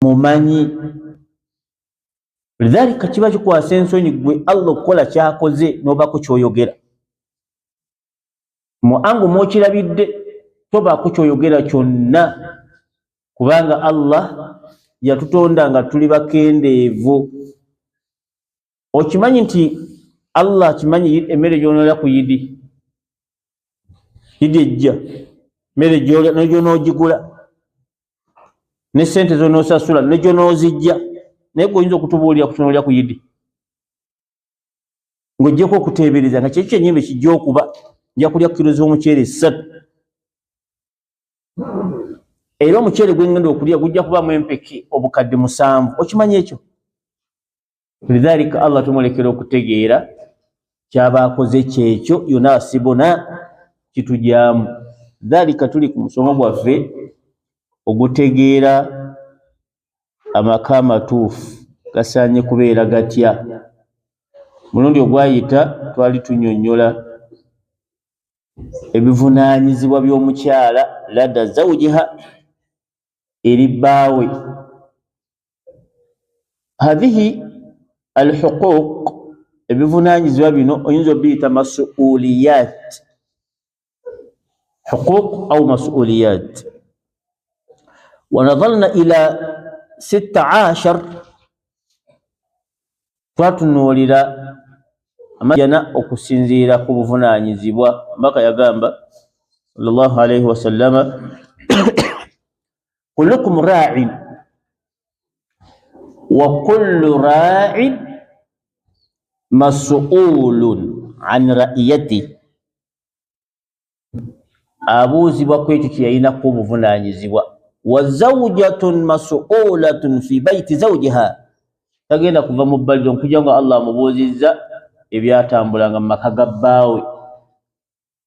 mumanyi. Lidhalika kiba kikwasa ensonyi gwe Allah okukola kyakoze n'obaako kyoyogera. Mu angu mwokirabidde tobaako kyoyogera kyonna, kubanga Allah yatutonda nga tuli bakendeevu. Okimanyi nti Allah kimanyi emmere gy'onoolya ku yidi. Yidi ejja emmere gy'onoogigula ne ssente z'onoosasula ne gy'onoozijja, naye gwe oyinza okutubuulira ku ky'onoolya ku yidi ng'oggyeko okuteebereza nga kyekyo kyennyini kijja okuba nja kulya kilo z'omuceere 3 era omuceere gwe ngenda okulya gujja kubaamu empeke obukadde 7. Okimanyi ekyo? Lidhalika Allah tumulekera okutegeera kyaba akoze kyekyo yunasibuna kitujyamu. Dhalika tuli ku musomo gwaffe ogutegeera amaka amatuufu gasaanye kubeera gatya. Mulundi ogwayita twali tunnyonnyola ebivunaanyizibwa by'omukyala ladda zawjiha eri bbaawe. Hadhihi alhuquuq, ebivunaanyizibwa bino oyinza obiyita masuuliyat, huquuq au masuuliyat. Wanadhalna ila 16 twatunuulira amajana okusinziira ku buvunaanyizibwa. Mbaka yagamba sallallahu alayhi wasallama kullukum raa'in wa kullu raa'in mas'ulun an ra'iyati. Abuuzibwa ku ekyo kye yalinaku obuvunaanyizibwa. Wa zawjatun mas'ulatun fi bayti zawjiha, tagenda kuva mu bbaliiro nkujja nga Allah amubuuzizza ebyatambulanga mu maka ga bbaawe.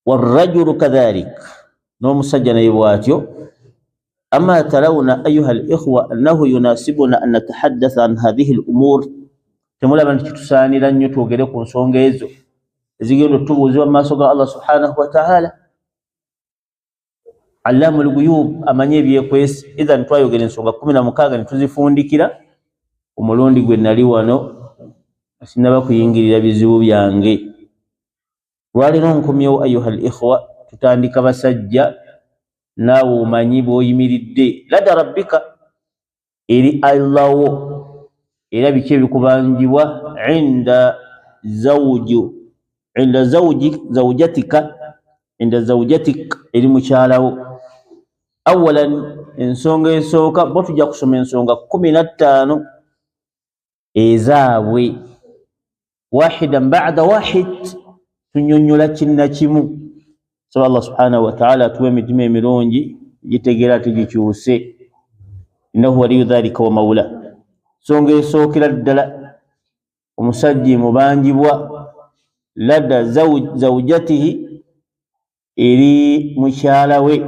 Warrajulu kadhalik, n'omusajja naye bw'atyo. Amma tarawna ayuha al-ikhwa annahu yunasibuna an natahaddatha an hadhihi al-umur, temulaba nti kitusaanira nnyo twogere ku nsonga ezo ezigenda otubuuzibwa mu maaso ga Allah subhanahu wa ta'ala. Allamul ghuyub, amanye ebyekwesi. Idhan twayogera ensonga 16 ne tuzifundikira omulundi gwe nali wano sinaba kuyingirira bizibu byange. Lwaliro nkomyewo ayuha al-ikhwa, tutandika basajja naawe omanyi bw'oyimiridde ladda rabbika eri Allah wo, era biki ebikubanjibwa inda zawjatik eri mukyalawo. Awalan, ensonga esooka bo tujja kusoma ensonga 15 ezaabwe, wahidan ba'da wahid, tunnyonnyola kinnakimu. So Allah subhanahu wa ta'ala atuwa emitima emirungi gitegeera tegikyuse. Innahu waliyu dhalika wa mawla. Nsonga esookera ddala, omusajja mubanjibwa ladda zawjatihi eri mukyala we,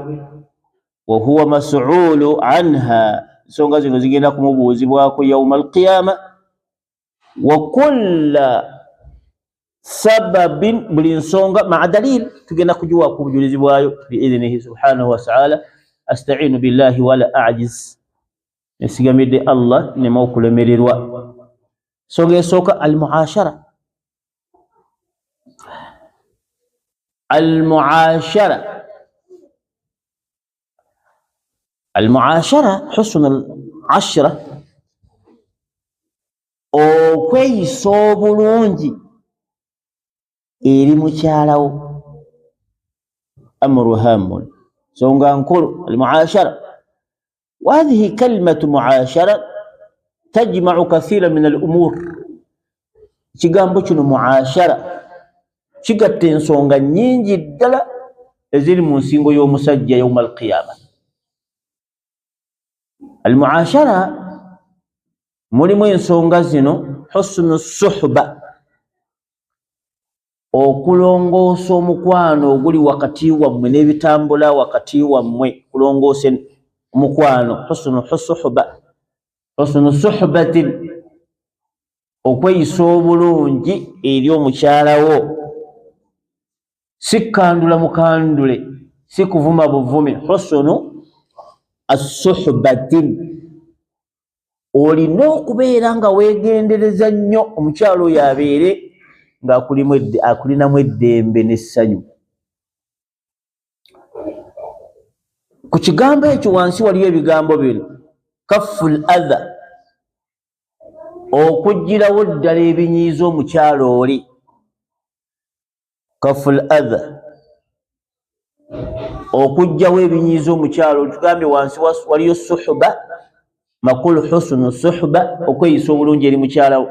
wa huwa mas'ulu anha. Ensonga zino zigenda kumubuuzibwako yawma al-qiyama. Wa kulla sababin, buli nsonga ma'a dalil, tugenda kugiwa ku bujulizi bwayo biidhnihi subhanahu wa ta'ala. Asta'inu billahi wala a'jiz, nesigamidde Allah nema okulemererwa. Nsonga esooka al-mu'ashara. Al-mu'ashara husnul ashra, okweyisa obulungi eri mukyalawo. Amru hamun, nsonga nkulu al-mu'ashara. Wa hadhihi kalimatu mu'ashara tajma'u kathira min al-umur. Kigambo kino mu'ashara kigatta ensonga nnyingi ddala eziri mu nsingo y'omusajja yawma al-qiyama. Al-mu'ashara mulimu ensonga zino: husnu suhba, okulongoosa omukwano oguli wakati wammwe n'ebitambula wakati wammwe, kulongoosa omukwano. Husnu suhbatin, okweyisa obulungi eri omukyalawo, si kandula mukandule, si kuvuma buvume. Husnu as-suhbatin, olina okubeera nga weegendereza nnyo omukyalo oyo abeere ng'akulinamu eddembe n'essanyu. Ku kigambo ekyo wansi waliyo ebigambo bino: kafful adha, okuggirawo ddala ebinyiiza omukyalo oli. Kafful adha, okuggyawo ebinyiiza omukyalo oli. Tugambye wansi waliyo suhba, makulu husnu suhba, okweyisa obulungi eri mukyalawo.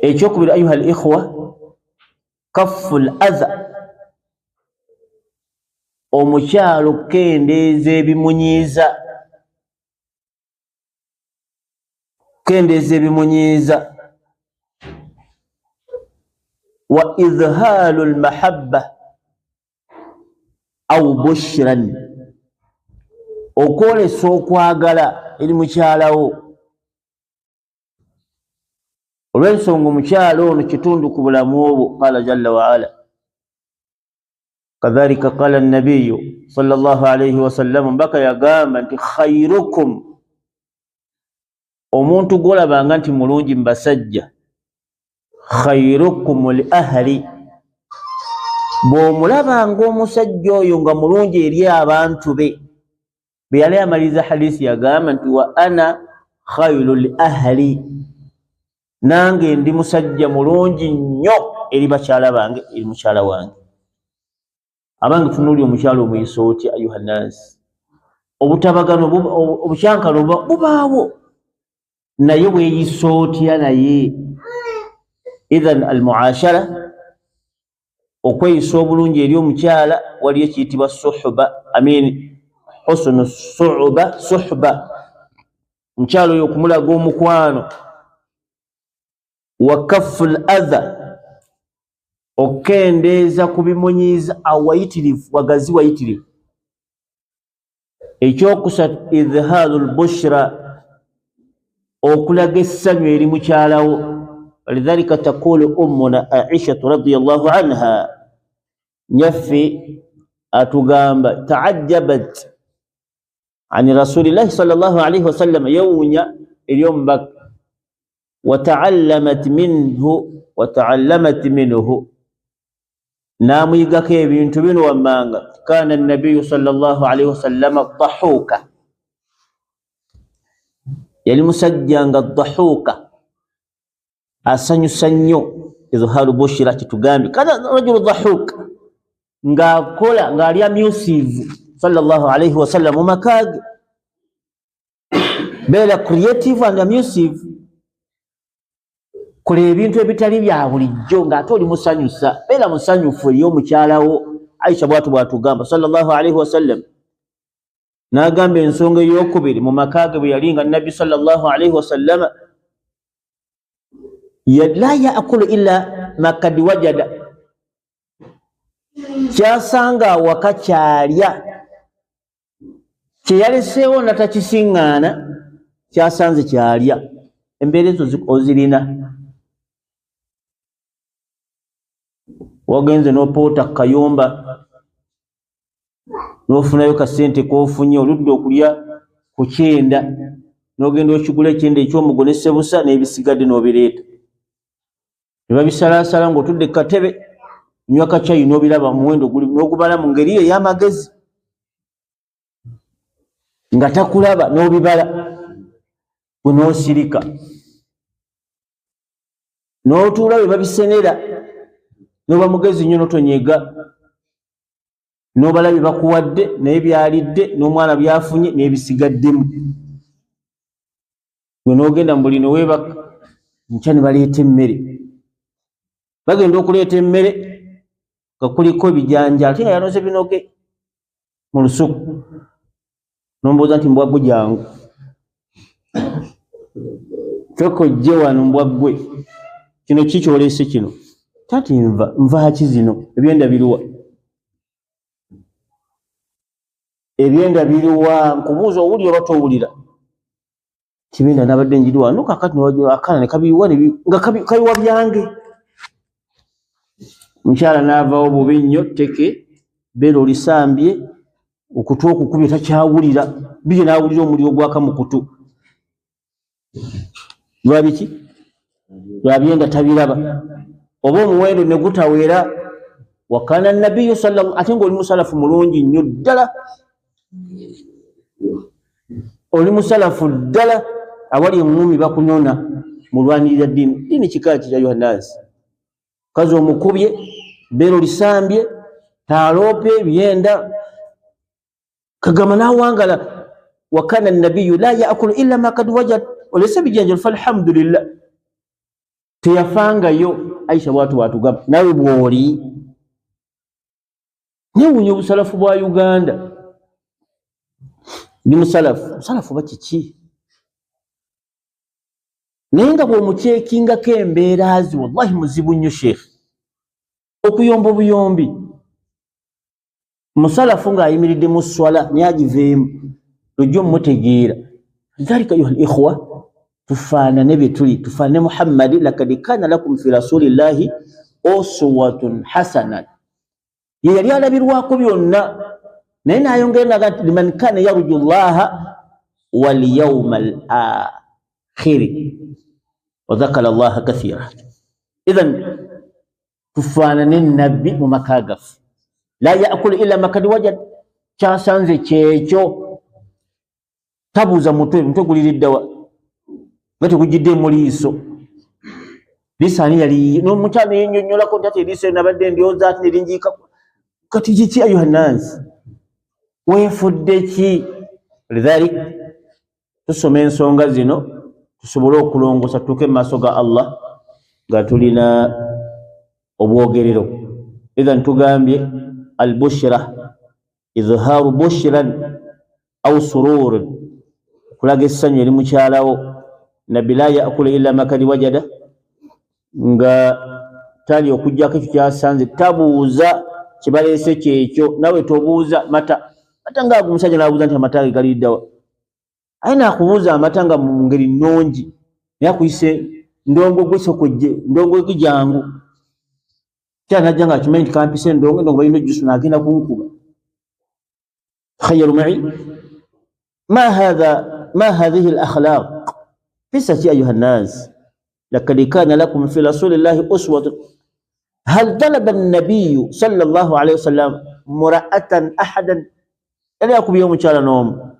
Ekyokubiri ayuha al ikhwa, kafful adha, omukyalo kendeeza ebimunyiiza, kendeeza ebimunyiiza. Wa idhaalu al mahabba aw bushran, okwolesa okwagala eri mukyalawo. Olw'ensonga omukyalo ono kitundu ku bulamu obwo. Qala jalla wa ala, kadhalika qala an-nabiyyu sallallahu alayhi wa sallam, mbaka yagamba nti khairukum, omuntu gw'olabanga nti mulungi mu basajja, khairukum li ahli, bw'omulabanga omusajja oyo nga mulungi eri abantu be. Bwe yali amaliriza hadisi yagamba nti wa ana khairu li ahli, nange ndi musajja mulungi nnyo eri bakyala bange, eri mukyala wange. Abange tunuulira omukyalo omuyisa otya ayuha nnaasi? Obutabagano, obukyankano bubaawo, naye bweyisa otya naye? Idhan al muashara, okweyisa obulungi eri omukyala, waliyo ekiyitibwa suhba, husnu suhba, omukyalo oyo okumulaga omukwano. Wa kafful adha, okendeeza ku bimunyiiza awayitirivu, wagazi wayitirivu. Ekyokusatu idhaalu al bushra, okulaga essanyu eri mukyalawo. Walidhalika taqulu ummuna Aisha radiyallahu anha, nyaffe atugamba ta'ajjabat ani rasulillahi sallallahu alayhi wa sallam, yawunya eri omubaka, wata'allamat minhu, namuyigako ebintu bino wammanga. Kana an-nabiyyu sallallahu alayhi wa sallam dhahuka, yali musajja nga dhahuka, asanyusa nnyo. Idhaalu bushra kitugambye kana rajulu dhahuka, ng'akola ng'ali amusive sallallahu alayhi wa sallam mu makage, beera creative and amusive. Kola ebintu ebitali bya bulijjo ng'ate oli musanyusa, beera musanyufu eri omukyalawo. Aisha bw'atugamba sallallahu alayhi wa sallam, n'agamba ensonga ey'okubiri mu makage bwe yali nga nabbi sallallahu alayhi wa sallam la yaakulu illa ma kad wajada, kyasanga awaka kyalya, kyeyaleseewo natakisiŋŋaana, kyasanze kyalya. Embeera ezo ozirina. Wagenze n'opoota kayumba, n'ofunayo kasente k'ofunye, oludde okulya ku kyenda, n'ogenda okigula ekyenda eky'omugo n'essebusa n'ebisigadde n'obireeta. Ne babisalaasala ng'otudde ku katebe, nywa kacayi n'obiraba muwendo guli, n'ogubala mu ngeri ey'amagezi, nga takulaba n'obibala, bwe n'osirika. N'otuula bwe babisenera, n'oba mugezi nnyo n'otonyega, n'obala bye bakuwadde naye byalidde, n'omwana byafunye n'ebisigaddemu. Gwe n'ogenda mu buli neweebaka, nkya ne baleeta emmere. Bagenda okuleeta emmere nga kuliko ebijanja, ate nga yanoze binoge mu lusuku. N'ombuuza nti mbwaggwe jangu, tokojje wano mbwaggwe, kino ki kyoleese kino? Tati nvaaki zino, ebyenda biruwa? Ebyenda biruwa? Nkubuuza owulira oba towulira? Kibyenda nabadde njiri wano, kakati akaana ne kabiwa nga kabiwa byange. Mukyala n'avaawo bubi nnyo, tteke beera olisambye, okutu okukubye takyawulira, biri n'awulira omuliro gwaka mu kutu. lwabiki lwabyenda tabiraba oba omuwendo ne gutawera. Wakana nabiyyu sallallahu ate ng'oli musalafu mulungi nnyo ddala, oli musalafu ddala awali eŋŋumi bakunyona mulwanirira ddiini kika ki ya Yohanasi. Kazi omukubye beero lisambye taaloope byenda kagama n'awangala. Wakana nabiyyu la yaakulu illa ma kad wajad olese bijanjalo falhamdulillah teyafangayo. Aisha bwatugamba nawe bw'oli newunya obusalafu bwa Uganda ndi musalafu bakiki naye nga bw'omukyekingako embeera ze wallahi muzibu nnyo sheekh okuyomba obuyombi. Musalafu ng'ayimiridde mu swala naye agiveemu lojja omutegeera. Lidhalika ayuha al-ikhwa tufaanane bye tuli, tufaanane Muhammadi lakad kana lakum fi rasulillahi uswatun hasana. Ye yali alabirwako byonna naye n'ayongera nagati liman kana yarju llaha wal yawmal akhir wa dhakara allaha kathira. Idhan tufaanane nabbi mu maka gaffe. La yaakulu illa ma kad wajad, kyasanze kyekyo. Tabuuza mutwe guliriddawa nga tegujjidde mu liiso. Lisaani yali n'omukyala yennyonnyolako nti ate liiso nabadde ndyoza ati nerinjiika kati kiki ayuha nnaasi weefudde ki? Lidhalik tusoma ensonga zino tusobole okulongosa tutuuke mu maaso ga Allah nga tulina obwogerero. Idhan tugambye albushra izhaaru bushran aw surur, kulaga essanyu eri mukyalawo. Nabbi la yaakulu illa ma kad wajada, nga tali okujjako ekyo kyasanze. Tabuuza kibaleese kyekyo, nawe tobuuza mata ngaago omusajja n'abuuza nti amata ge gali ddawa. Aye naakubuuza amata nga mu ngeri nnungi naye akuyise ndongo gwe sokojje ndongo gwe jangu kyali najja ng'akimanyi nti kampise ndongo balina ojjusu n'agenda kunkuba. Khayyaru ma'i ma hadhihi al-akhlaq fisati ayuha nnas lakad kana lakum fi rasulillahi uswatun. Hal talaba an-nabiyyu sallallahu alayhi wasallam mura'atan ahadan, yali akubye omukyala n'omu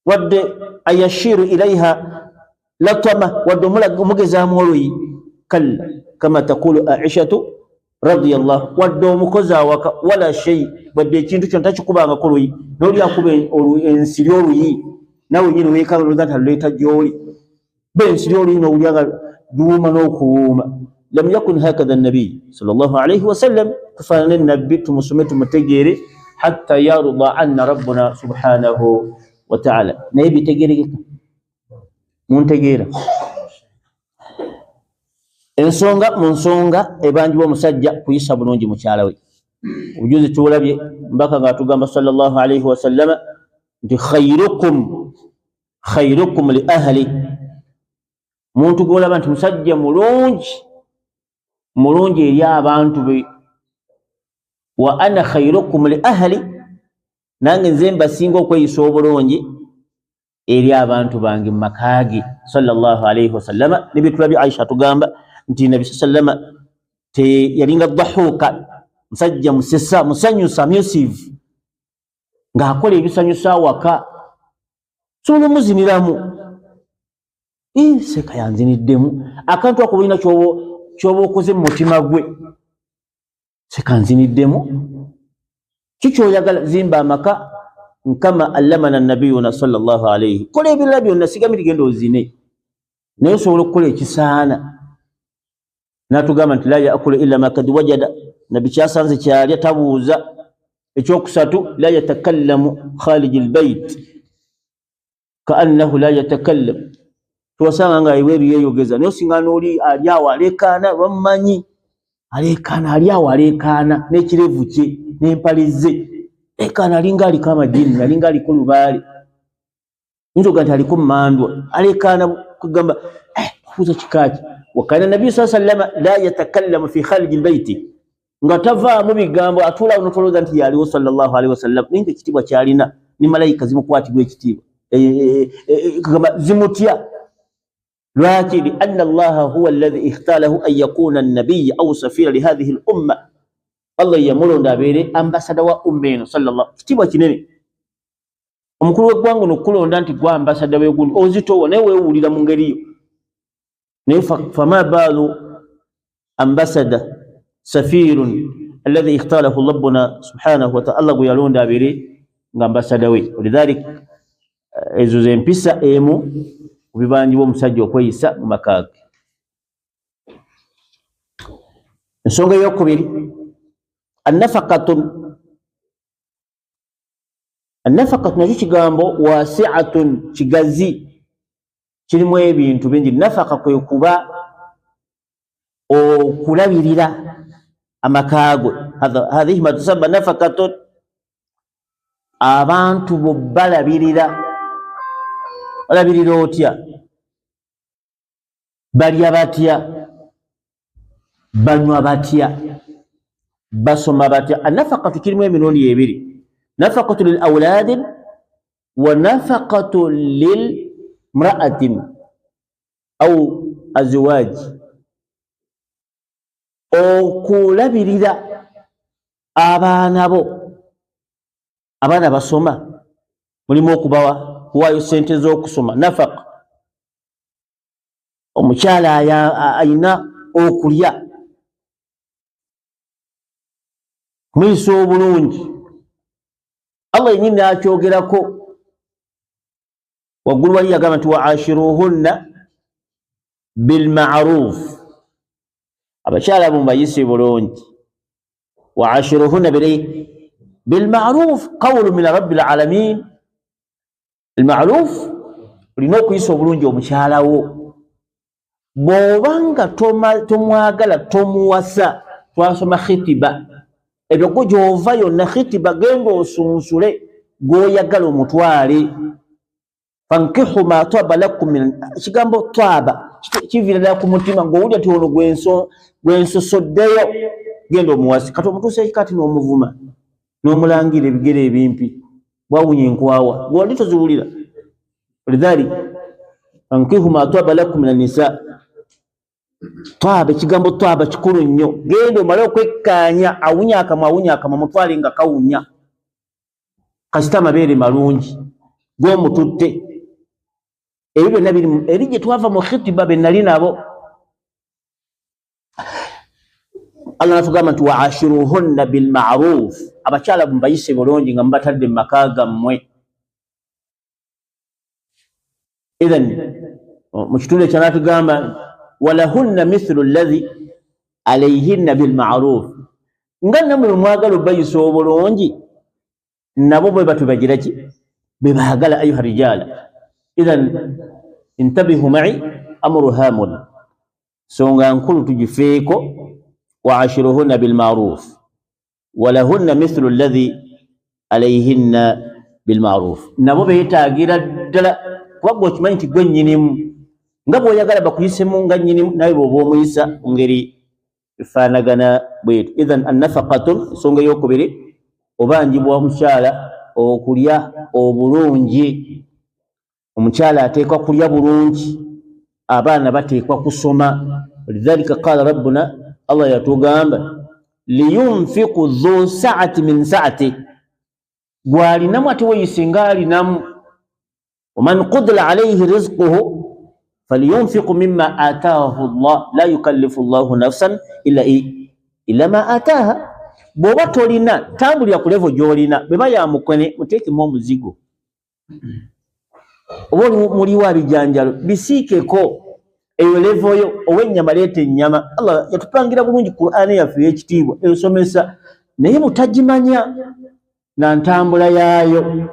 wadde ayashiru ilaiha latama, wadde omugezaamu oluyi kalla kama taqulu aishatu radiyallahu, wadde omukozi awaka wala shay, wadde ekintu kyonna takikubangako oluyi. N'oli akuba ensiri oluyi nawe nyini weekanga nti aluleeta gy'oli bensiri oluyi n'owulya nga luwuuma n'okuwuuma. Lam yakun hakadha an-nabiy sallallahu alayhi wa sallam. Tufaanane nabbi tumusome tumutegeere hatta yarda anna rabbuna subhanahu wa ta'ala. Naye bitegeerekeka muntegeera ensonga mu nsonga ebanjibwa omusajja kuyisa bulungi mukyala we. Obujuzi tuwulabye mbaka ng'atugamba sallallahu alayhi wa sallama nti khayrukum li ahli. Muntu gw'olaba nti musajja mulungi eri abantu be. Wa ana khayrukum li ahli, nange nze mbasinga okweyisa obulungi eri abantu bange mu maka ge. Sallallahu alayhi wa sallama. Ne bye tulabye Aisha tugamba nti Nabi sallama yalinga dhahuka, musajja musesa musanyusa amusive, ng'akola ebisanyusa waka sobola omuziniramu. Seka yanziniddemu akantu ako bulina kyoba okoze mu mutima gwe. Seka nziniddemu kikyoyagala, zimba amaka nkama allamana nabiyuna sallallahu alayhi. Kola ebirala byonna, sigambye tigenda ozine, naye osobola okukola ekisaana. N'atugamba nti la yaakulu illa ma kad wajada, nabbi kyasanze kyalya tabuuza. Ekyokusatu la yatakallamu kharij albayt kaannahu la yatakallam. Tuwasanga nga iwe yeeyogeza naye osinga n'oli ali awo aleekaana, bamumanyi aleekaana, ali awo aleekaana n'ekirevu kye n'empale ze, aleekaana alinga aliko amajini, alinga aliko lubaale, nzoga nti aliko mmandwa, aleekaana kugamba kuuza kikaaki. Wakana nabiyyu sallallahu alayhi wasallam la yatakallamu fi kharij albayt, nga tavaamu bigambo, atuula awo n'otolooza nti yaliwo sallallahu alayhi wasallam. Naye ekitiibwa kyalina ni malayika zimukwatibwa ekitiibwa kugamba zimutya. lwaki lianna allaha huwa alladhi ikhtalahu an yakuna an-nabiyya aw safira li hadhihi al-umma. Allah yamulonda abeere ambasada wa umma eno sallallahu kitibwa kinene. Omukulu w'eggwanga n'okulonda nti gwa ambasada w'egundi ozitowa naye weewulira mu ngeri yo. Naye fama baalu ambasada safirun alladhi ikhtalahu rabbuna subhanahu wa ta'ala gwe yalonda abeere nga ambasada we. Walidhalik ezo z'empisa emu kubibanjibwa omusajja okweyisa mu maka ge. Ensonga ey'okubiri, annafaqatu nakyo kigambo wasi'atun, kigazi, kirimu ebintu bingi. Nafaqa kwe kuba okulabirira amaka go. Hadhihi ma tusabba nafaqatun, abantu bo balabirira. Olabirira otya? Balya batya? Banywa batya? Basoma batya? Annafaqatu kirimu emirundi ebiri. Nafaqatu lil awladin wa nafaqatu lil mra'atin au azwaj. Okulabirira abaana bo, abaana basoma, mulimu okubawa kuwaayo sente z'okusoma, nafaqa. Omukyala ayina okulya, kumuyisa obulungi. Allah yennyini n'akyogerako waggulu wali yagamba nti wa'ashiruhunna bilma'ruf, abakyala mubayise bulungi. Wa'ashiruhunna bilma'ruf qawlu min rabbil alamin. Al-ma'ruf, olina okuyisa obulungi omukyala wo. Bw'obanga tomwagala, tomuwasa, twasoma khitiba, ebyo go gy'ova yonna khitiba, genda osunsule gw'oyagala omutwale. Fankihu ma taba lakum min, kigambo twaba kiviira ddala ku mutima, ng'owulira ti ono gwensosoddeyo, genda omuwasi. Kati omutuuse kati n'omuvuma n'omulangira ebigere ebimpi, bwawunya enkwawa, gw'oli toziwulira. Lidhalik fankihu ma taba lakum min an-nisa. Twaba, ekigambo twaba kikulu nnyo. Genda omale okwekkaanya, awunya akamwa mutwale nga kawunya, kasita amabeere malungi g'omututte. Ebyo byonna biri eri gye twava mu khitiba be nali nabo. Allah natugamba nti wa'ashiruhunna bilma'ruf, abakyala mubayise bulungi nga mubatadde mu maka gammwe. Idhan mu kitundu ekyo natugamba walahunna mithlu alladhi alayhinna bilma'ruf, nga nammwe mwagala obayisa obulungi nabo bwe batubagira ki, bwe baagala ayuha rijala. Idhan intabihu ma'i amru hamun, songa nkulu tugifeeko. Wa'ashiruhunna bilma'ruf walahunna mithlu alladhi alayhinna bilma'ruf, nabo beetaagira ddala, kuba gwe okimanyi nti gwe nnyinimu, nga bw'oyagala bakuyisemu nga nnyinimu, nawe bw'oba omuyisa mu ngeri efaanagana bwetu. Idhan annafaqatu, ensonga ey'okubiri, obanjibwa omukyala okulya obulungi. Omukyala ateekwa kulya bulungi, abaana bateekwa kusoma. Lidhalika qala rabbuna, Allah yatugamba liyunfiqu dhu sa'ati min sa'ati, gwalinamu ate weyise ng'alinamu. Waman qudira alayhi rizquhu falyunfiqu mimma ataahu Allah la yukallifu Allahu nafsan illa ma ataaha. Bw'oba tolina, tambulira ku levo gy'olina. Bwe bayamukone muteekemu omuzigo, oba muliwo abijanjalo bisiikeko eyo levoyo. Ow'ennyama leeta ennyama. Allah yatupangira bulungi Qur'ani yaffe ey'ekitiibwa esomesa, naye butagimanya na ntambula yaayo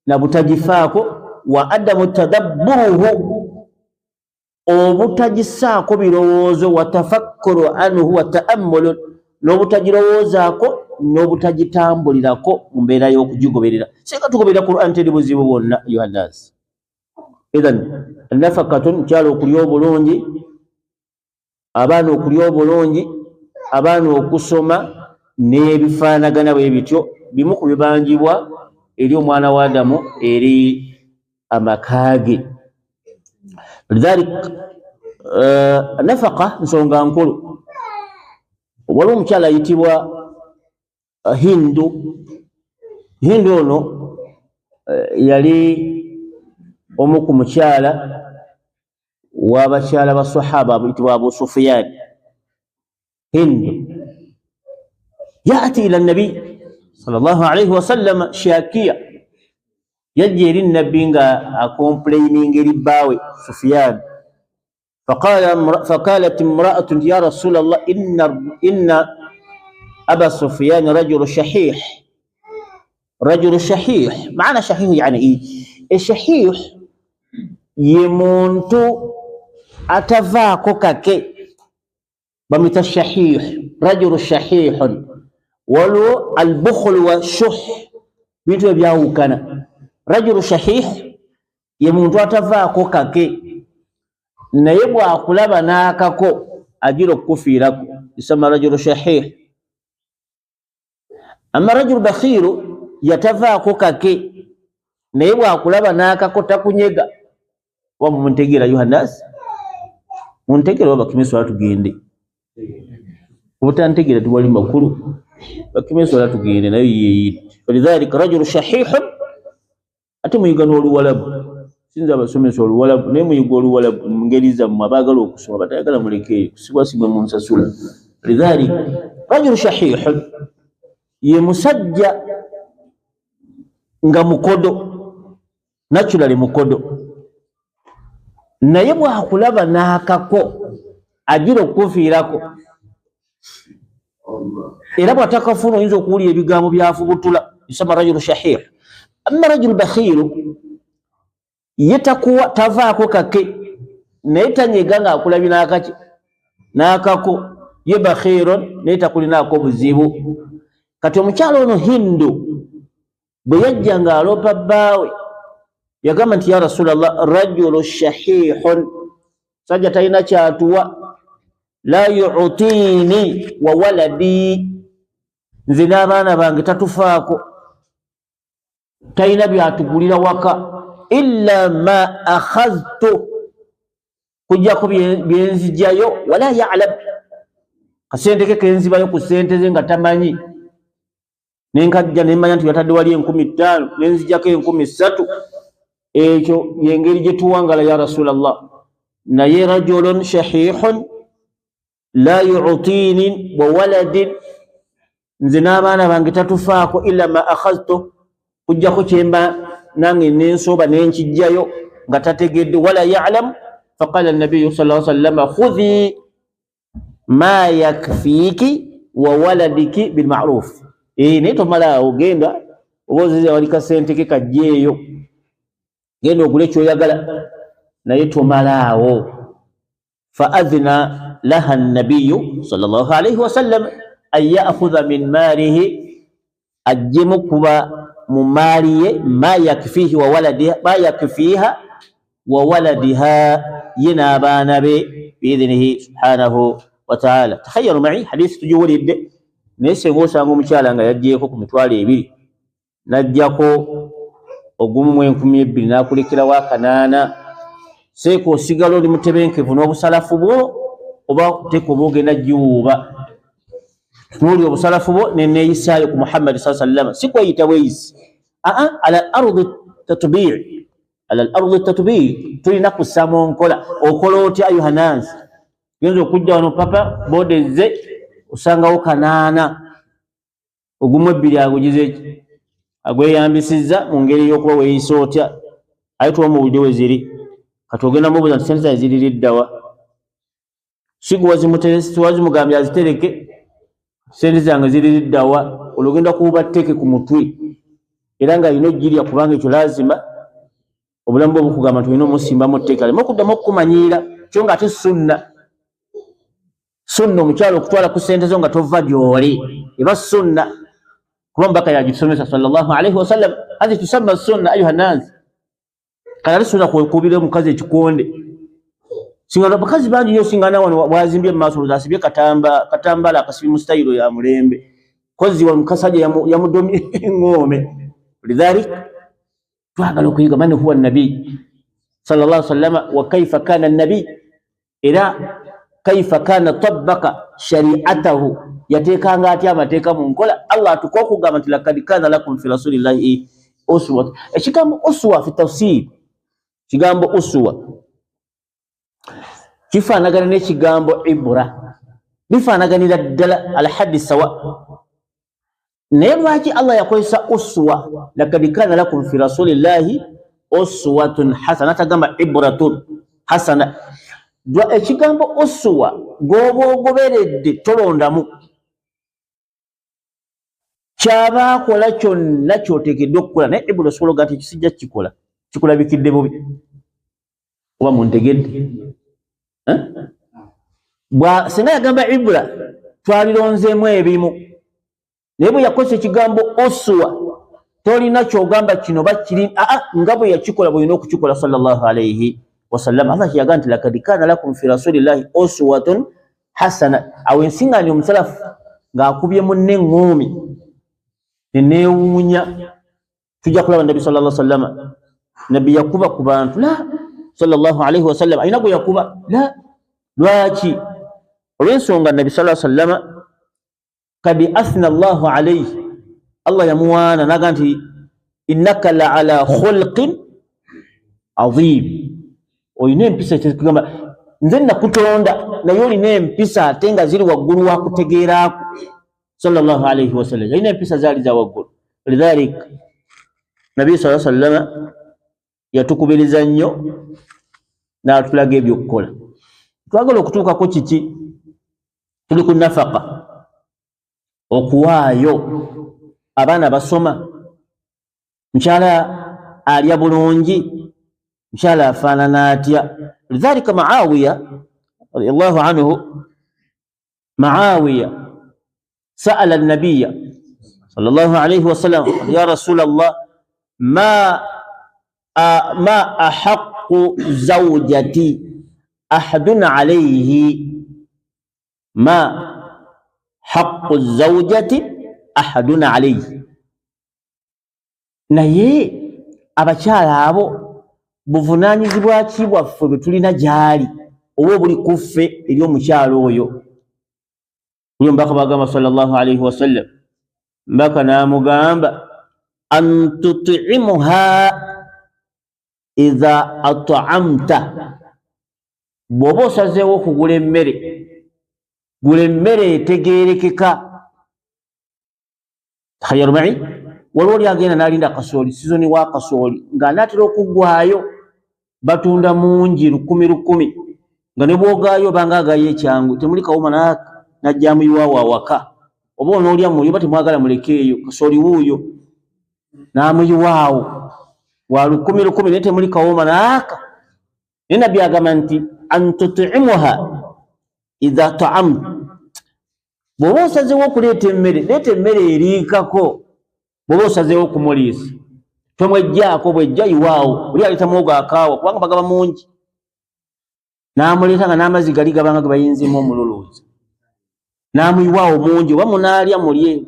na butagifaako. Wa adamu tadabburuhu, obutagisaako birowoozo. Wa tafakkuru anhu wa ta'ammulu, n'obutagirowoozaako n'obutagitambulirako mu mbeera y'okugigoberera. Singa tugoberera Qur'ani teri buzibu bwonna yohannaasi. Idhan nafaqatun, mukyala okulya obulungi, abaana okulya obulungi, abaana okusoma n'ebifaanagana bwe bityo, bimu ku bibanjibwa eri omwana wa Adamu eri amaka ge. lidhalik nafaqa nsonga nkulu. Waliwo omukyala ayitibwa Hindu ono yali omu ku mukyala w'abakyala ba sahaba abuyitibwa Abu Sufyan. Hindu ya'ti ila nabi sallallahu alayhi wa sallam shakiya, yajja eri nabbi nga akomplaininga eri bbaawe Sufyan. فقالت امرأة يا رسول الله إن أبا سفيان رجل شحيح. رجل شحيح، معنى شحيح يعني إيه؟ الشحيح يمونتو أتفاكو كاكي بمت الشحيح، رجل شحيح. ولو البخل والشح بيتو بياهو كان رجل شحيح يمونتو أتفاكو كاكي naye bw'akulaba n'akako agira okukufiirako, yusama rajulu shahih. Amma rajulu bakhiru yatavaako kake, naye bw'akulaba n'akako takunyega. Oba muntegeera Yohannas? Muntegeera oba bakimesi wala tugende? Obutantegeera tuwali makulu, bakimesi wala tugende nayo yeeyita. Falidhalika rajulu shahihun, ate muyiga n'oluwalabu. Sinza abasomesa oluwalabu naye muyiga oluwalabu mu ngeri zammwe abaagala okusoma batayagala mulekeeyo kusibwasibwe mu nsasula. Lidhalika rajulu shahihun ye musajja nga mukodo, naturally mukodo, naye bw'akulaba n'akako agira okukufiirako, era bw'atakafuna oyinza okuwulira ebigambo byafubutula. Yusama rajulu shahih. Amma rajulu bakhiru ye tavaako kake, naye tanyega ng'akulabye n'akaki n'akako, ye bakhirun naye takulinaako buzibu. Kati omukyala ono Hindu bwe yajja ng'aloopa bbaawe yagamba nti ya Rasulallah, rajulu shahihun, sajja talina kyatuwa, la yu'tini wa waladi, nze n'abaana bange tatufaako, talina byatugulira waka, illa ma akhadhtu, kujjako byenzijjayo, wala ya'lam, kasente ke kenzibayo ku sente ze nga tamanyi, nenkajja nemmanya nti yatadde wali 15,000 nenzijjako 3,000. Ekyo yengeri gye tuwangala ya Rasulallah. Naye rajulun shahihun la yu'tini wa waladin, nze n'abaana bange tatufaako, illa ma akhadhtu, kujjako kyemba nange nensoba nenkijjayo nga tategedde, wala ya'lam. Faqala an-nabiyyu sallallahu alayhi wa sallam, khudhi ma yakfiki wa waladiki bil ma'ruf. Naye tomalaawo, genda oba oziza wali kasente ke kajjeeyo, genda ogule kyoyagala, naye tomalaawo. Fa adhina laha an-nabiyyu sallallahu alayhi wa sallam an ya'khudha min maalihi, ajjemu kuba mu maali ye ma yakfihi wa waladiha, ma yakfiha wa waladiha, ye n'abaana be biidhnihi subhanahu wa ta'ala. Takhayyaru ma'i hadisi tugiwulidde, naye singa osanga omukyala nga yaggyeko ku mitwalo 2 n'aggyako ogumu mu 20,000 n'akulekerawo 8, seeka osigala oli mutebenkevu n'obusalafu bwo, oba teka oba ogenda giwuuba. Tunuulira obusalafu bwo neneeyisaayo ku Muhammad sallallahu alayhi wa sallam, si kweyita bweyisi. Ala al-ardi tatbi'i, ala al-ardi tatbi'i, tulina kusama onkola. Okola otya ayuha nas? Genza okujja wano papa bodezze osangawo 8, ogumu 2 agugize ki, agweyambisizza mu ngeri y'okuba weeyisa otya, aye tuba mu budde we ziri. Kati ogenda mubuuza nti sente zange zirira eddawa, siwazimugambye azitereke, sente zange zirira eddawa, olugenda kuba tteke ku mutwe era nga alina ogirya, kubanga ekyo lazima obulamu bwe bukugamba nti olina omusimbamu tteke, aleme okuddamu okukumanyiira. Kyo nga ate sunna omukyalo okutwala ku sente zo nga tova gy'oli, eba sunna, kuba mubaka yagisomesa sallallahu alayhi wa sallam. Hadi tusamma sunna ayuha nas. Kale sunna kwekubira omukazi ekikonde, singa bakazi bangi nnyo singana wano bwazimbye mu maaso asibye katambala akasibye mu stayiro ya mulembe, kozi wa mukasajja yamudomye engome. Lidhalik twagala okuyiga man huwa nabi صلى الله عليه وسلم وكيف كان النبي إلى كيف كان طبق شريعته يتيكا غاتيا متيكا منقولا الله تكوكو غامت لقد كان لكم في رسول الله أسوة. شكام أسوة في التفسير شكام أسوة كيف نغني شكام عبرة بفا نغني لدل على حد السواء نيواجي الله يقول أسوة لقد كان لكم في رسول الله أسوة حسنة كما عبرة حسنة dwa ekigambo osuwa goberedde tolondamu kyabakola kyonna kyotekedde okukola naye ibula osobola gati kisijja kikulabikidde bubi oba muntegedde singa yagamba ibula twalironzeemu ebimu naye bwe yakozesa ekigambo osuwa tolina kyogamba kino bakiri nga bwe yakikola bwolina okukikola sallallahu alayhi wasallam. Allah yaganti laqad kana lakum fi rasulillahi uswatun hasana awe nsingani omusalafu ng'akubye munne ngumi neewuunya tujja kulaba nabi sallallahu alayhi wasallam nabi yakuba ku bantu la sallallahu alayhi wasallam ayina gwe yakuba la lwaki olw'ensonga nabi sallallahu alayhi wasallam kadi athna Allahu alayhi Allah yamuwaana naga nti innaka la ala khulqin azim oyina empisa ekigamba nze nakutonda naye olina empisa ate nga ziri waggulu wakutegeeraako sallallahu alayhi wasallam yalina empisa zaali za waggulu lidhalik nabi sallallahu alayhi wasallam yatukubiriza nnyo n'atulaga ebyokukola twagala okutuukako kiki tuli ku nafaka okuwaayo abaana basoma mukyala alya bulungi مشالا فاناناتيا لذلك معاوية رضي الله عنه معاوية سأل النبي صلى الله عليه وسلم يا رسول الله ما أحق زوجتي أحد عليه ما حق الزوجة أحد عليه نهي أبشالا أبو buvunanyizibwa ki bwaffe bwe tulina gyali oba buli kuffe eri omukyalo oyo uyo mbaka bagamba sallallahu alayhi wasallam mbaka namugamba an tut'imuha idha at'amta bwoba osazeewo okugula emmere gula emmere etegeerekeka takhayaru mai waliwo oli agenda n'alinda kasooli sizoni wa kasooli ng'anaatera okuggwayo batunda mungi lukumi nga ne bwogaayo banga agayo ekyangu temuli kawuma najja muyiwaawo awaka oba onoolya muli oba temwagala mulekeeyo kasooli wuuyo n'amuyiwaawo wa lukumi naye temuli kawuma naaka naye nabbi agamba nti an tut'imuha idha ta'amta bw'oba osazeewo okuleeta emmere leeta emmere eriikako bw'oba osazeewo okumuliisa tomwejjaako bwejja yiwaawo oli aleeta muwogo akaawa kubanga bagaba mungi n'amuleeta nga n'amazzi gali gabanga ge bayinzimu omululuuza n'amuyiwaawo mungi oba munaalya mulye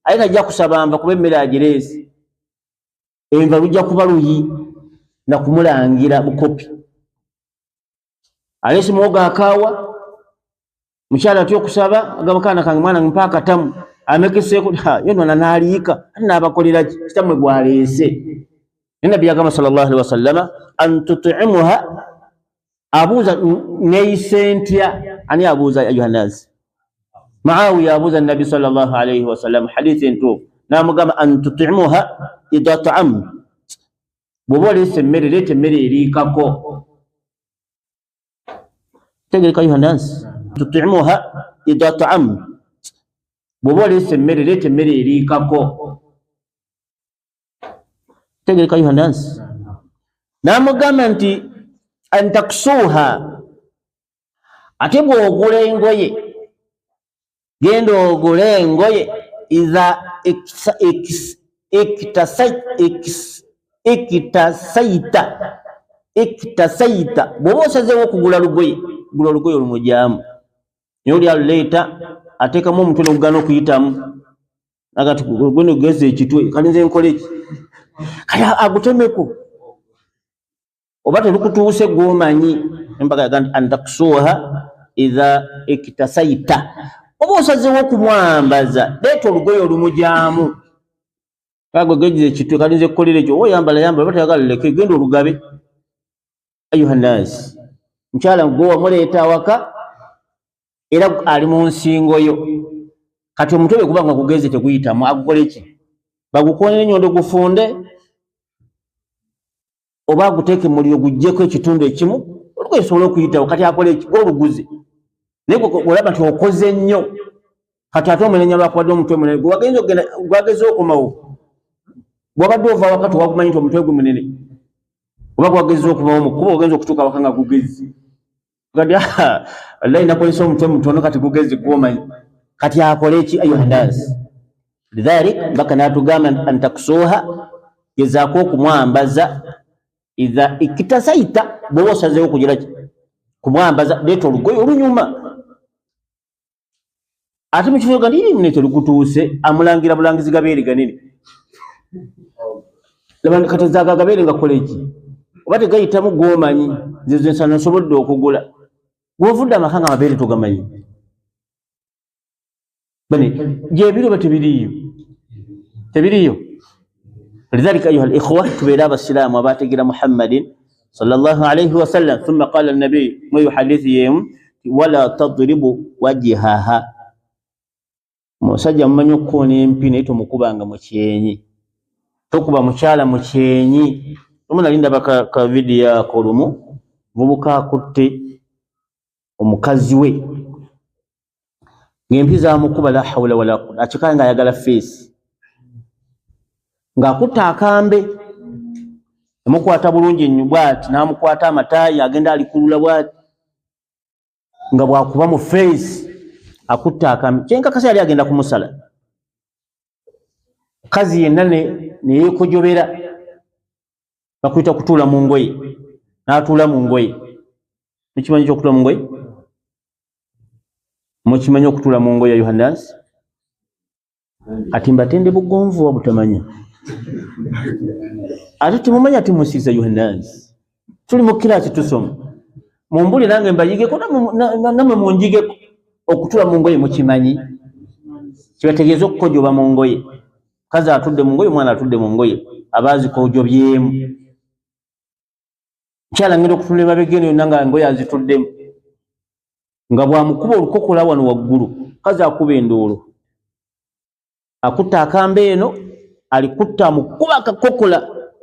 ate najja kusaba nva kuba emmere agireese enva lujja kuba luyi nakumulangira bukopi aleese muwogo akaawa mukyala atya okusaba agamba kaana kange mwana mpa akatamu amekeseeko yonona n'aliika ate n'abakolera kitamwe gwaleese naye nabbi yagamba sallallahu alaihi wasallama an tut'imuha abuuza neeyise ntya ani abuuza ayuhannaasi Muawiya abuuza nabbi sallallahu alaihi wasallam hadithi entuufu n'amugamba an tut'imuha idha ta'amta bw'oba oleese emmere leeta emmere eriikako tegereka ayuhannaasi tut'imuha idha ta'amta bw'oba oleese emmere leeta emmere eriikako tegereka ayuhannaasi n'amugamba nti an taksuha ate bw'ogula engoye genda ogule engoye idha iktasaita bw'oba osazeewo okugula lugoye gula olugoye olumujaamu naye oli aluleeta ateekamu omutwe n'ogugana okuyitamu agati gweno geza ekitwe kali nze nkole ki kale agutemeko oba terukutuuse gwomanyi mpaka yaga an taksuha idha iktasaita oba osazeewo okumwambaza leeta olugoye olumujaamu kagwe gegize kitwe kalinze kukolera ekyo oyambala oba tayagala leke genda olugabe ayuha nnaasi mukyala gwe wamuleeta awaka era ali mu nsingoyo kati omutwe guba nga gugeze teguyitamu agukole ki bagukoonera ennyondo gufunde oba aguteeke mu muliro guggyeko ekitundu ekimu olugoye lusobola okuyitawo kati akole ki gwoluguze naye olaba nti okoze nnyo kati ate omunenya lwakubadde omutwe munene gwageze okomawo gwabadde ova awaka tewagumanyi nti omutwe gwe munene oba gwageze okumawo mu kkuba ogenza okutuuka awaka nga gugeze gadi wallahi nakozesa omutwe mutono kati gugeze gwomanyi kati akole ki ayuha nnaasi lidhalik mpaka natugamba an taksuha gezaako okumwambaza idha ikitasaita bwoba osazeewo kugira ki kumwambaza leeta olugoye olunyuma ate mukifo gandi ine terukutuuse amulangira bulangizi gabeere ganene kati zaaga gabeere nga kole ki oba tegayitamu gwomanyi nze nsana nsobodde okugula gwovudde amaka nga amabeere togamanyi bane gyebiri oba tebiriyo لذلك أيها الإخوة تبير السلام وباتقر محمد صلى الله عليه وسلم ثم قال النبي ما يحدثهم ولا تضرب وجهها musajja mumanyi okukoona empi naye tomukubanga mu kyenyi tokuba mukyala mu kyenyi omunalinda baka vidiyo ako lumu mubuka akutte omukazi we ng'empi zaamukuba la hawla wala quwwata akikala nga ayagala feesi ng'akutta akambe emukwata bulungi nnyo bw'ati n'amukwata amataayi agenda alikulula bw'ati nga bw'akuba mu feesi akutta akambe kyenkakasa yali agenda kumusala kazi yenna ne yeekojobera bakuyita kutuula mu ngoye n'atuula mu ngoye mukimanyi ky'okutuula mu ngoye mukimanyi okutuula mu ngoye ayuha nnaasi ati mbatende bugonvu wa butamanya ate temumanyi ati musiiza ayuha nnaasi tuli mu kiraasi tusoma mumbuli nange mbayigeko namwe munjigeko okutuula mu ngoye mukimanyi kibategeeza okukojoba mu ngoye kazi atudde mu ngoye omwana atudde mu ngoye abaazikojobyemu nkyala ngenda okutunula emabegeno yonna nga ngoye azituddemu nga bwamukuba olukokola wano waggulu kazi akuba enduulu akutta akambe eno alikutta amukuba akakokola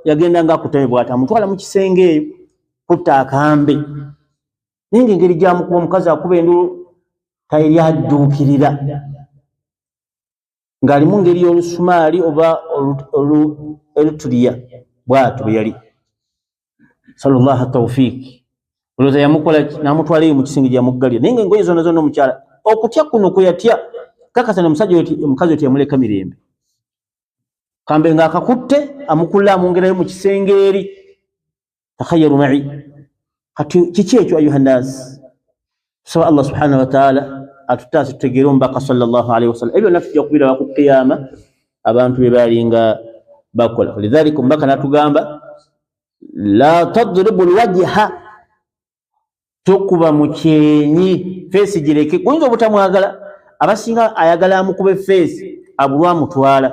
yagenda nga akutabe bw'ati amutwala mu kisenge eyo kutta akambe naye ng'engeri gy'amukuba omukazi akuba enduulu tayeri adduukirira ng'alimu ngeri y'olusumaali oba erutuliya bw'atyo bwe yali sallallahu tawfiiki olowooza yamukola n'amutwala eyo mu kisenge gy'amuggalira naye ng'engoye zonna zonna omukyala okutya kuno kwe yatya kakasa n'omusajja omukazi oti yamuleka mirembe kambe ng'akakutte amukulla amwongerayo mu kisenge eri takhayyaru ma'i kati kiki ekyo ayuha nnaasi tusaba Allah subhanahu wa ta'ala atutaase tutegeere omubaka sallallahu alaihi wasallam ebyo naffe tujja kubiraba ku qiyama abantu be balinga bakola lidhalika omubaka natugamba la tadribu alwajha tokuba mu kyenyi feesi gireke oyinza obutamwagala abasinga ayagala amukuba feesi abulwa mutwala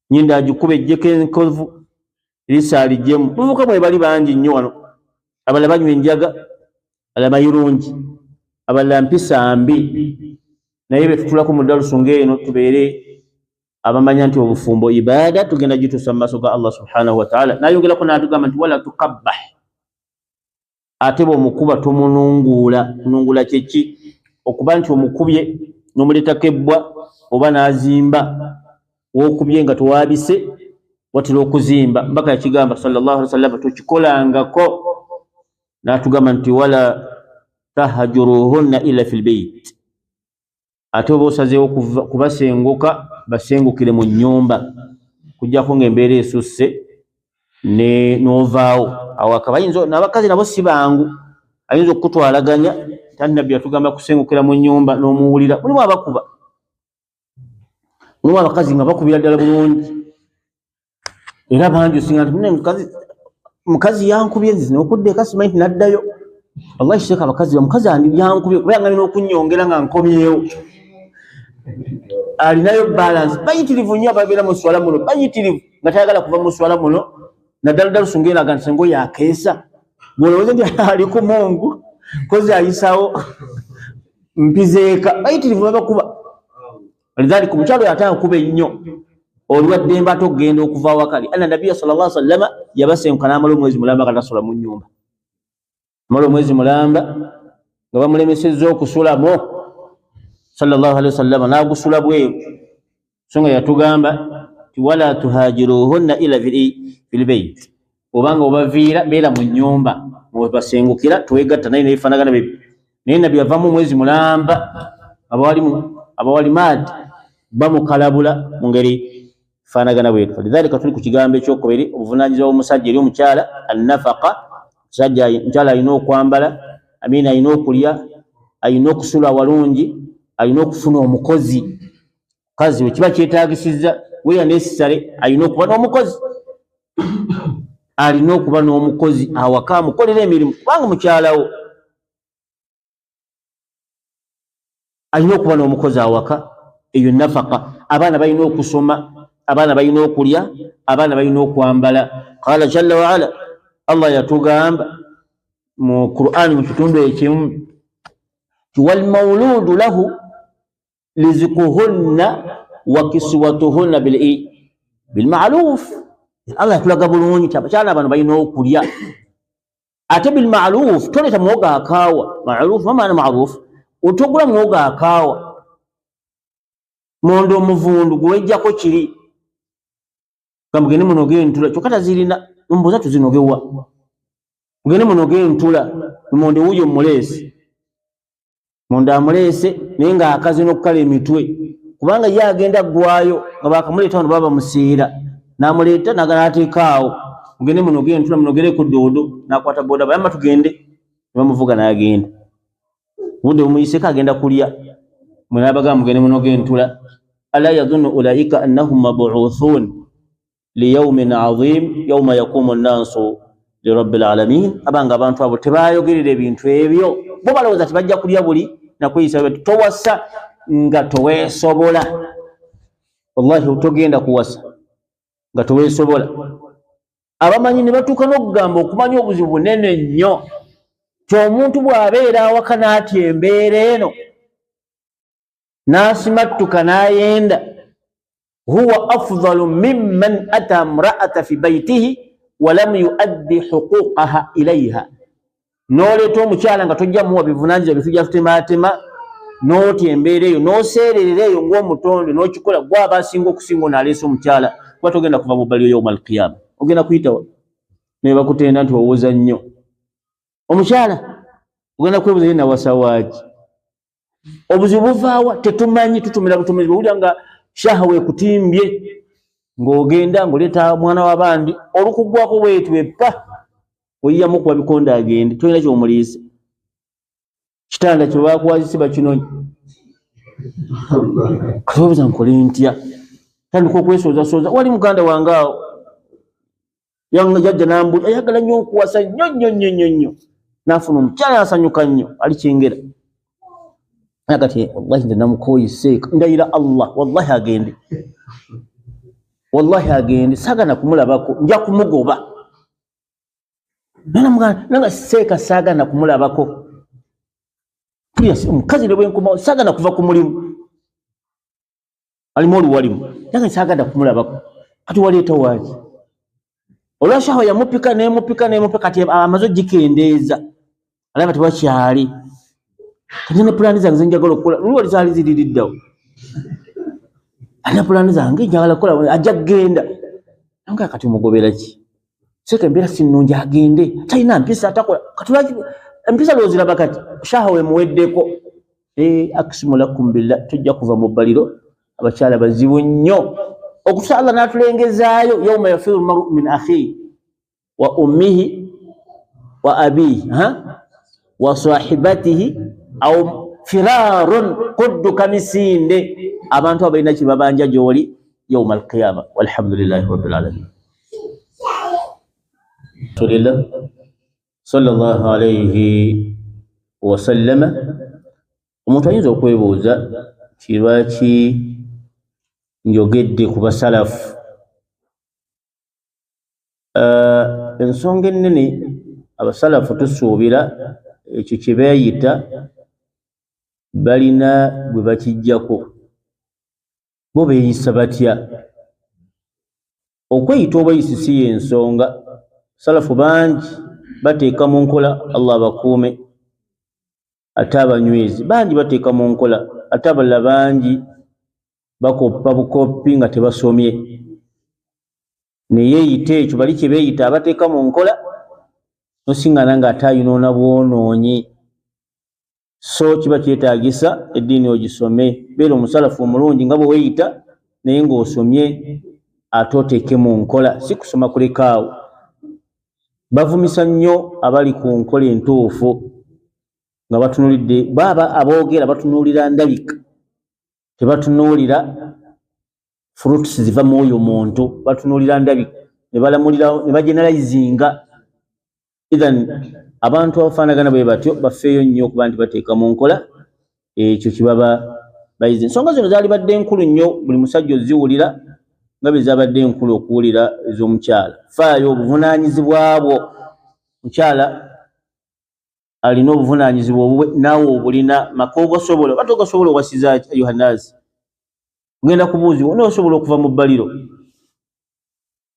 nyinda agikuba ejjeko enkovu lisaalijjemu muvuka mwe bali bangi nnyo wano abalala banywa enjaga abalala mayirungi abalala mpisa mbi naye be tutulako mu darusu ng'eno tubeere abamanya nti obufumbo ibaada tugenda gituusa mu maaso ga Allah subhanahu wa ta'ala nayongerako n'atugamba nti wala tukabbah ate bw'omukuba tomununguula kununguula kyeki okuba nti omukubye n'omuleetako ebbwa oba n'azimba w'okubye nga tewabise watera okuzimba mbaka yakigamba sallallahu alaihi wasallam tokikolangako n'atugamba nti wala tahjuruhunna illa fil bayt ate oba osazeewo kubasenguka basengukire mu nnyumba kujjako ng'embeera esusse n'ovaawo awaka bayinza n'abakazi nabo si bangu ayinza okutwalaganya tanti nabbi yatugamba kusengukira mu nnyumba n'omuwulira mulimu abakuba mulimu abakazi nga bakubira ddala bulungi era bangi osinga nti mukazi mukazi yankubye nzi n'okudde kasimanyi naddayo wallahi sheka abakazi bamukazi andi yankubye kubanga nina okunyongera nga nkomyewo alinayo balance bayitirivu nnyo ababeera mu swala muno bayitirivu nga tayagala kuva mu swala muno naddala ddala osungera nga nti ngo yakeesa gwolowooza nti ali ku Mungu kozi ayisawo mpizeeka bayitirivu babakuba lidhalika omukyalo yatanga kuba ennyo olwaddembe ate okugenda okuva wakali anna nabiyya sallallahu alaihi wasallam yabasenkana amala omwezi mulamba katasula mu nnyumba amala omwezi mulamba nga bamulemesezza okusulamu sallallahu alaihi wasallam n'agusula bweru so nga yatugamba ti wala tuhajiruhunna ila fil bayt obanga obaviira beera mu nnyumba mwebasengukira twegatta naye nebifaanagana bibi naye nabbi yavamu omwezi mulamba abawali maadi bamukalabula mu ngeri faanagana bwetu lidhalika tuli ku kigambo ekyokubiri obuvunaanyizibwa bw'omusajja eri omukyala annafaqa omukyala alina okwambala amina alina okulya alina okusula walungi alina okufuna omukozi kazi wekiba kyetaagisizza weya nesisale alina okuba n'omukozi alina okuba n'omukozi awaka amukolera emirimu kubanga mukyalawo alina okuba n'omukozi awaka eyo nafaka abaana balina okusoma abaana balina okulya abaana balina okwambala qala jalla wa ala Allah yatugamba mu Qur'an mu kitundu ekimu wal mawludu lahu rizquhunna wa kiswatuhunna bil ma'ruf Allah yatulaga bulungi tabakyala abantu balina okulya ate bil ma'ruf toleta muwoga akaawa ma'ruf maana ma'ruf otogula muwoga akaawa mondo omuvundu gwejjako kiri kamugende munoge ntula kyokata zirina mbuza tuzinogewa mugende munoge ntula monde wuyo mulesi monde amulese naye nga akazi n'okukala emitwe kubanga ye agenda gwayo nga bakamuleeta wano baba musiira n'amuleeta nagala ateekaawo mugende munoge ntula munogere ku doodo n'akwata boda bayamba tugende bamuvuga n'agenda budde bumuyiseko agenda kulya mwe n'abagamba mugende munoge ntula ala yadhunnu ulaika annahum mab'uthun liyawmin adhim yawma yaqumu an-nasu lirabbil alamin abanga abantu abo tebayogerera ebintu ebyo bo balowooza tibajja kulya buli nakweyisa towasa nga toweesobola wallahi togenda kuwasa nga toweesobola abamanyi ne batuuka n'okugamba okumanya obuzibu bunene nnyo ky'omuntu bw'abeera awaka n'atya embeera eno n'asimattuka n'ayenda huwa afdalu mimman ata imra'ata fi baytihi wa lam yuaddi huquqaha ilayha n'oleeta omukyala nga tojja muwa bivunaanyizibwa bitujja tutematema n'otya embeera eyo n'oseererera eyo ng'omutonde n'okikola gwaba asinga okusinga n'aleesa omukyala kuba togenda kuva mu bbaliyo yawma alqiyama ogenda kuyitawa naye bakutenda nti wawuza nnyo omukyala ogenda kwebuuza ye nawasa waaki obuzibu buvaawa tetumanyi tutumira butumizi bwewulira nga shahawe ekutimbye ng'ogenda ng'oleeta mwana w'abandi olukugwako bwetu eppa oyiyamu kuba bikonde agende tolina ky'omuliise kitanda kye bakwazisi bakinonyi kati obuuza nkole ntya tandika okwesooza wali muganda wange awo jajja nambuli ayagala nnyo nkuwasa nnyo n'afuna omukyala asanyuka nnyo ali kyengera kati wallahi nze namukoyise ndayira Allah wallahi agende saagana kumulabako nja kumugoba nanga seeka saagana kumulabako omukazi ne bwenkomawo saagana kuva ku mulimu alimu oluwalimu nanga saagana kumulabako kati waleeta waaki olwashaho yamupika nemupika kati amaze ogikendeeza alaba tewakyali kati ne pulaani zange zenjagala okukola luli wali zaali ziririddawo alina pulaani zange njagala kukola ajja kgenda nanga kati omugobera ki seeka embeera si nnungi agende talina mpisa atakola kati lwaki empisa looziraba kati shaha wemuweddeko akisimu lakum billah tujja kuva mu bbaliro abakyala bazibu nnyo okutusa Allah n'atulengezaayo yawma yafiru almaru min akhihi wa ummihi wa abihi wa sahibatihi au firarun kudduka misinde abantu abalina kibabanja gy'oli yawma alqiyama walhamdulillahi rabbil alamin. rasulillah sallallahu alayhi wa sallam. Omuntu ayinza okwebuuza lwaki njogedde ku basalafu. Ensonga ennene abasalafu tusuubira ekyo kye beeyita balina bwe bakijjako. Bo beeyisa batya? Okweyita obweyisi si y'ensonga. Salafu bangi bateeka mu nkola, Allah abakuume, ate abanywezi bangi bateeka mu nkola, ate abalala bangi bakoppa bukoppi nga tebasomye. Neyeeyita ekyo bali kye beeyita abateeka mu nkola, nosingana ng'ate ayinoona bwonoonyi. So kiba kyetaagisa eddiini ogisome, beera omusalafu omulungi nga bwe weeyita, naye ng'osomye ate oteeke mu nkola, si kusoma kulekaawo. Bavumisa nnyo abali ku nkola entuufu nga batunuulidde, baaba aboogera batunuulira ndabika, tebatunuulira fruits ziva mu oyo muntu, batunuulira ndabika ne balamulira ne bageneralizinga. Ithan abantu abafaanagana bwe batyo bafeeyo nnyo okuba nti bateeka mu nkola ekyo kye baba bayize. Ensonga zino zaali badde nkulu nnyo, buli musajja oziwulira nga bwe zaabadde enkulu okuwulira ez'omukyala. Faayo obuvunaanyizibwa bwo. Mukyala alina obuvunaanyizibwa obubwe, naawe obulina. Maka ogasobola oba togasobola owasiza Yohannazi, ogenda kubuuzibwa n'osobola okuva mu bbaliro.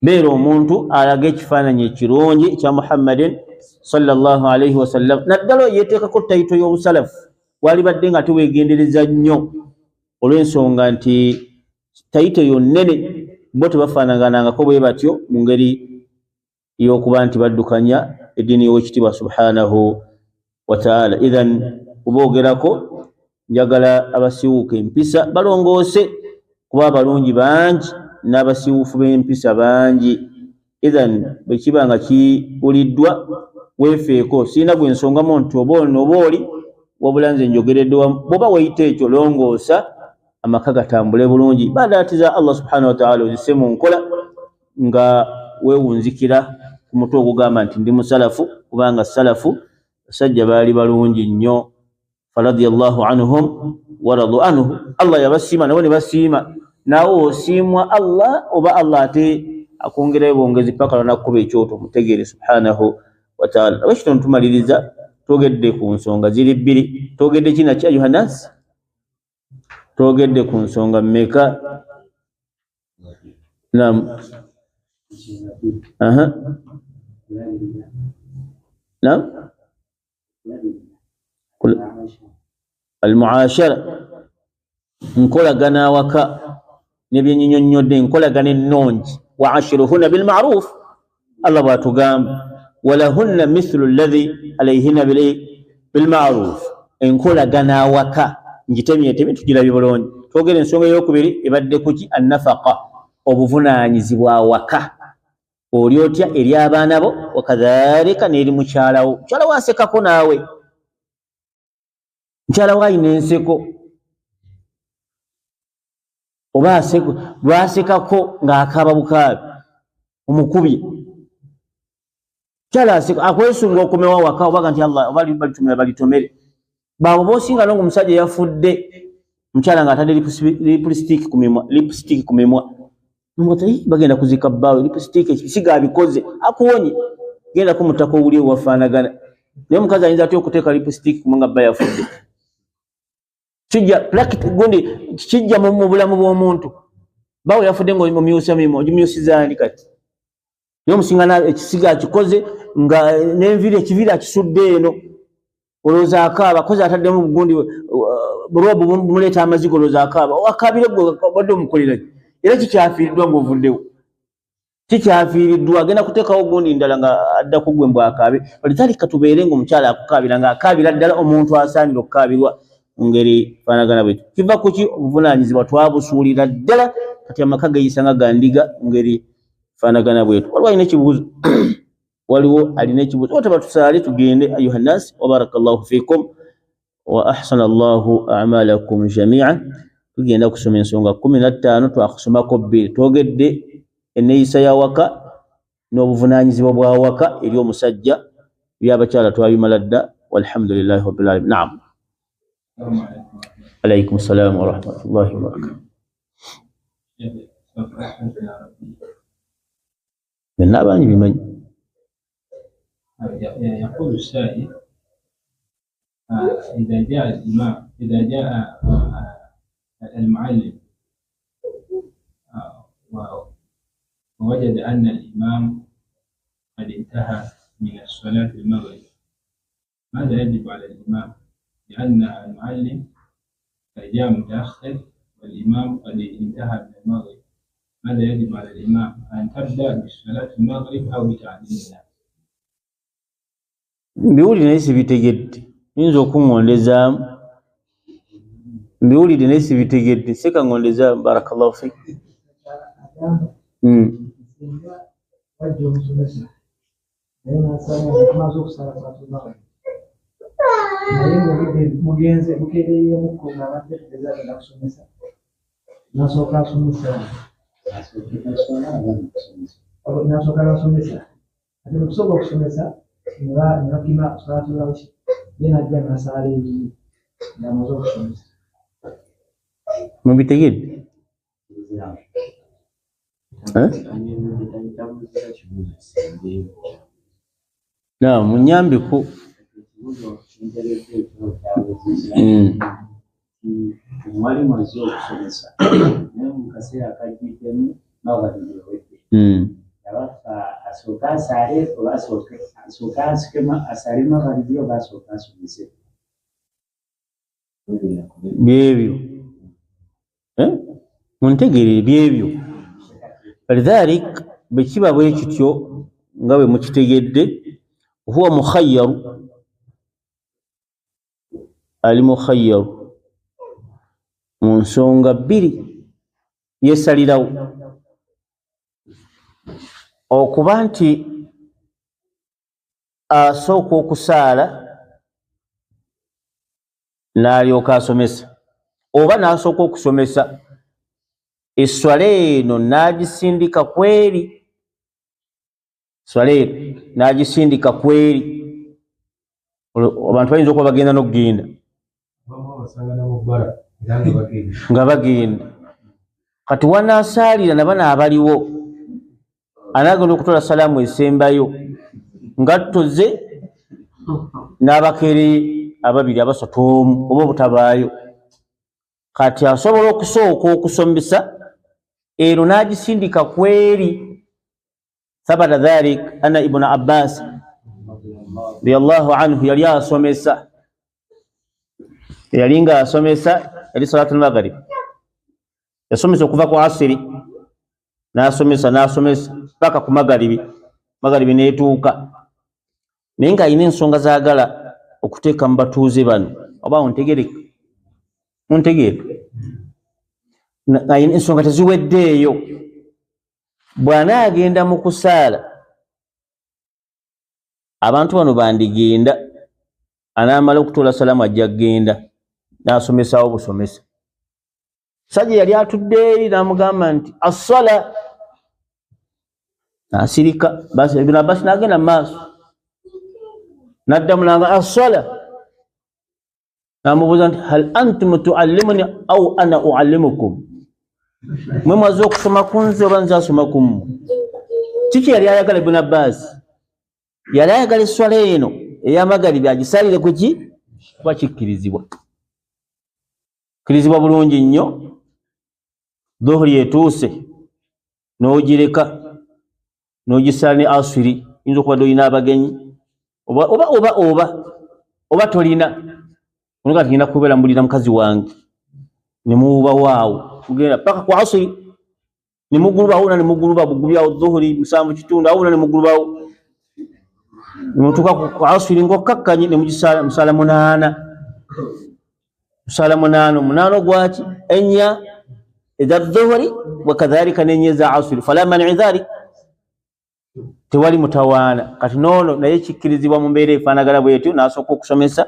Beera omuntu alaga ekifaananyi ekirungi ekya Muhammadin sallallahu alayhi wa sallam. Naddala yeeteekako tayito y'obusalafu, walibadde nga teweegendereza nnyo olw'ensonga nti tayito yonnene bo tebafaanaganangako bwe batyo mu ngeri y'okuba nti baddukanya eddiini y'owekitiibwa subhanahu wa ta'ala. Ithan kuboogerako njagala abasiiwuuka empisa balongoose, kuba abalungi bangi n'abasiiwuufu b'empisa bangi. Ithan bwe kiba nga kiwuliddwa weefeeko, sirina gwe nsongamu nti oba ono oba oli, wabula nze njogeredde wamu. Bw'oba weyita ekyo longoosa, amaka gatambule bulungi. Ibadaati za Allah subhanahu wa ta'ala ozisse mu nkola nga weewunzikira ku mutwe ogugamba nti ndi musalafu, kubanga salafu basajja baali balungi nnyo. Faradiyallahu anhum wa radu anhu. Allah yabasiima nabo ne basiima. Naawe osiimwa Allah oba Allah ate akwongerayo bwongezi paka lwanakuba ekyoto mutegeere subhanahu wa ta'ala. Abakito ntumaliriza twogedde ku nsonga ziri bbiri. Twogedde kina kya Yohannas? Twogedde ku nsonga mmeka? Naam. Naam. Al-muashara, nkolagana awaka n'ebyennyonnyodde, enkolagana ennungi. Wa ashiruhunna bil ma'ruf, Allah bw'atugamba walahunna mithlu alladhi alayhinna bil ma'ruf. Enkolagana awaka ngitemyetemye tugirabye bulungi. Twogera ensonga ey'okubiri ebadde kuki? Annafaqa, obuvunaanyizibwa awaka. Oli otya eri abaana bo, wakadhalika n'eri mukyalawo. Mukyala wo asekako naawe, mukyala wo ayina enseko, oba lwasekako ng'akaaba bukaabi omukubye. Mukyala aseka akwesunga okomewa waka, obaga nti Allah oba balitumira balitomere. Baabo boosinga nonga omusajja yafudde, mukyala ng'atadde lipstick ku mimwa. Nomutayi bagenda kuzika bbaawe, lipstick ekisiga abikoze, akuwonye. Genda ku mutako owuli ewafaanagana. Naye omukazi ayinza atya okuteeka lipstick kumwe nga bba yafudde? Kijja mu bulamu bw'omuntu. Bbaawe yafudde ng'omumyusa mimwa, ogimyusizaani kati? Naye omusinga ekisiga akikoze nga n'enviiri ekiviiri akisudde eno, olowooza akaaba, akoze ataddemu bugundi bulwobu bumuleeta amazigo, olowooza akaaba. Akaabire gwe obadde omukolera ki? Era kikyafiiriddwa ng'ovuddewo. Kikyafiiriddwa, agenda kuteekawo gundi ndala nga adda ku gwe mbwakaabe. Walitaalika tubeere ng'omukyala akukaabira ng'akaabira ddala omuntu asaanira okukaabirwa mu ngeri faanagana bwetu. Kiva ku ki? Obuvunaanyizibwa twabusuulira ddala, kati amaka geeyisa nga gandhiga mu ngeri faanagana bwetu. Waliwo alina ekibuuzo? Waliwo alina ekibuuzo? Otaba tusaale tugende ayuha nnaasi. Wa barakallahu fiikum wa ahsana Allahu a'malakum jami'an. Tugenda kusoma ensonga 15, twakusomako 2. Twogedde enneeyisa y'awaka n'obuvunanyizibwa bwa waka eri omusajja ebyabakyala twabimala dda walhamdulillahi rabbil alamin. Naam. Alaykum salaam wa rahmatullahi wa barakatuh. N'abanyi bimanyi. يقول السائل إذا جاء الإمام إذا جاء المعلم ووجد أن الإمام قد انتهى من الصلاة المغرب ماذا يجب على الإمام؟ لأن المعلم قد جاء متأخر والإمام قد انتهى من المغرب ماذا يجب على الإمام؟ أن تبدأ بصلاة المغرب أو بتعليمها؟ Mbiwulire naye sibitegedde nyinza okuŋŋondezaamu mbiwulire naye sibitegedde seka ŋŋondezaamu barakallahu fik. Mubitegedde? Naam, munyambeko. Mwalimu azio kusomesa naye mukaseera akajiddemu n'abadde yabafa asooka asaale oba asooka asalemu abaliri oba asooka asomese byebyo muntegeerere byebyo. Lidhalik bwe kiba bwe kityo nga bwe mukitegedde huwa mukhayyaru ali mukhayyaru mu nsonga bbiri yeesalirawo okuba nti asooka okusaala n'alyoka asomesa oba n'asooka okusomesa esswala eno n'agisindika kweri swala eno n'agisindika kweri abantu bayinza okuba bagenda n'okugenda nga bagenda kati wanaasaalira nabana abaliwo anaagenda okutola salaamu esembayo ngatto ze n'abakereye ababiri abasatu omu oba obutabaayo kati asobola okusooka okusomesa eno n'agisindika kweri. Thabata dhalik anna ibn Abbas radiyallahu anhu yali asomesa yalinga asomesa yali salatu al-maghrib yasomesa okuva ku asiri n'asomesa paka ku magharibi neetuuka naye nga alina ensonga zaagala okuteeka mu batuuze bano oba muntegeere alina ensonga teziweddeeyo. Bw'anaagenda mu kusaala abantu bano bandigenda anaamala okutoola salaamu ajja kgenda n'asomesaawo busomesa. Sajja yali atudde eri n'amugamba nti as-sala n'asirika Ibn Abbas n'agenda mu maaso n'addamu n'agamba as-sala n'amubuuza nti hal antum tuallimuni aw ana uallimukum mwe mwaze okusoma ku nze oba nze asoma ku mmwe. Kiki yali ayagala Ibn Abbas? Yali ayagala esswala eno ey'amagaribi agisaalire ku ki? Kuba kikkirizibwa bulungi nnyo. Dhuhuri etuuse n'ogireka n'ogisaala ne asiri yinza okubadde olina abagenyi oba tolina onoga tigenda kubeera mbulira mukazi wange nemuwubawaawo kugenda paka ku asiri nemugulubawo nemuguluba bugubyawo dhuhuri 7:30 awuna nemugulubawo nemutuuka ku asiri ng'okkakkanye nemugisaala musaala 8 ogwaki ennya eza dhuhuri wakadhalika n'ennya eza asiri fala mani dhalik tewali mutawaana. Kati noono naye kikkirizibwa mu mbeera efaanagana bwetyo n'asooka okusomesa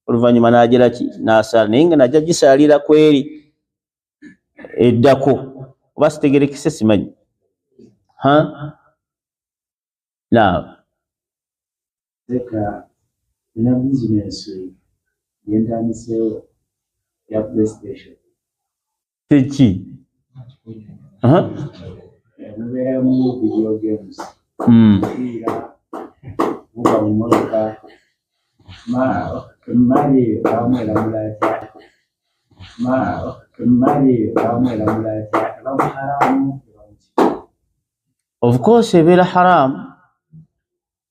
oluvannyuma n'agira ki n'asaala naye nga najja gisaalira kweri eddako oba sitegerekese simanyi Naam. Leka ina business yentandiseo ya PlayStation. Kiki? Mubeera mu video games. Buba mu motoka. Mali bamwelamula atya. Haramu. Of course ebeera haram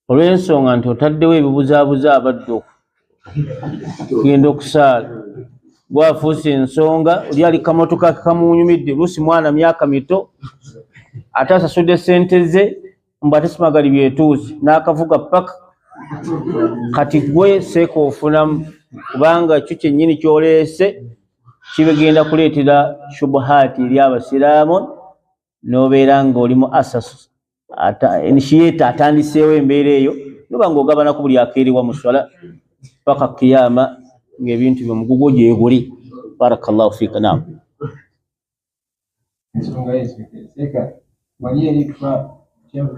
olw'ensonga nti otaddewo ebibuzaabuza abaddu kugenda okusaala gwafuusa ensonga oli ali kamotoka kamunyumidde luusi mwana myaka mito ate asasudde sente ze mbu ate simagali byetuuze n'akavuga paka kati gwe seeka ofunamu kubanga kyo kyennyini kyoleese kibigenda kuleetera shubuhaati eri abasiraamu n'obeera ng'oli mu asasu initiate atandiseewo embeera eyo noba ng'ogabanaku buli akeerewa mu swala paka kiyama ng'ebintu byomugugo gyebuli. Barakallahu fiika. Naam. Ensonga yeseeka wali erikwa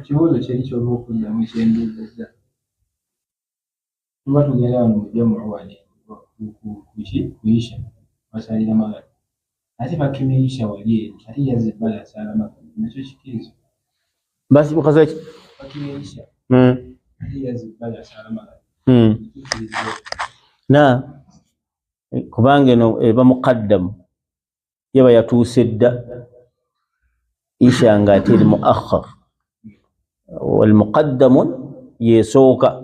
kibuuzo kyeri ky'oba okuddamu ekyenduuliza tuba tugenda wano mu jamu wali kuisha basalira magala ate bakimiisha wali eri ate yazze ebbala asaala magala nakyo kikiriza basi mukazi ki bakimiisha ate yazze ebbala asaala magala na kubanga eno eba muqaddamu yaba yatuuse dda isha nga ate eri muakhar walmuqaddamu yesooka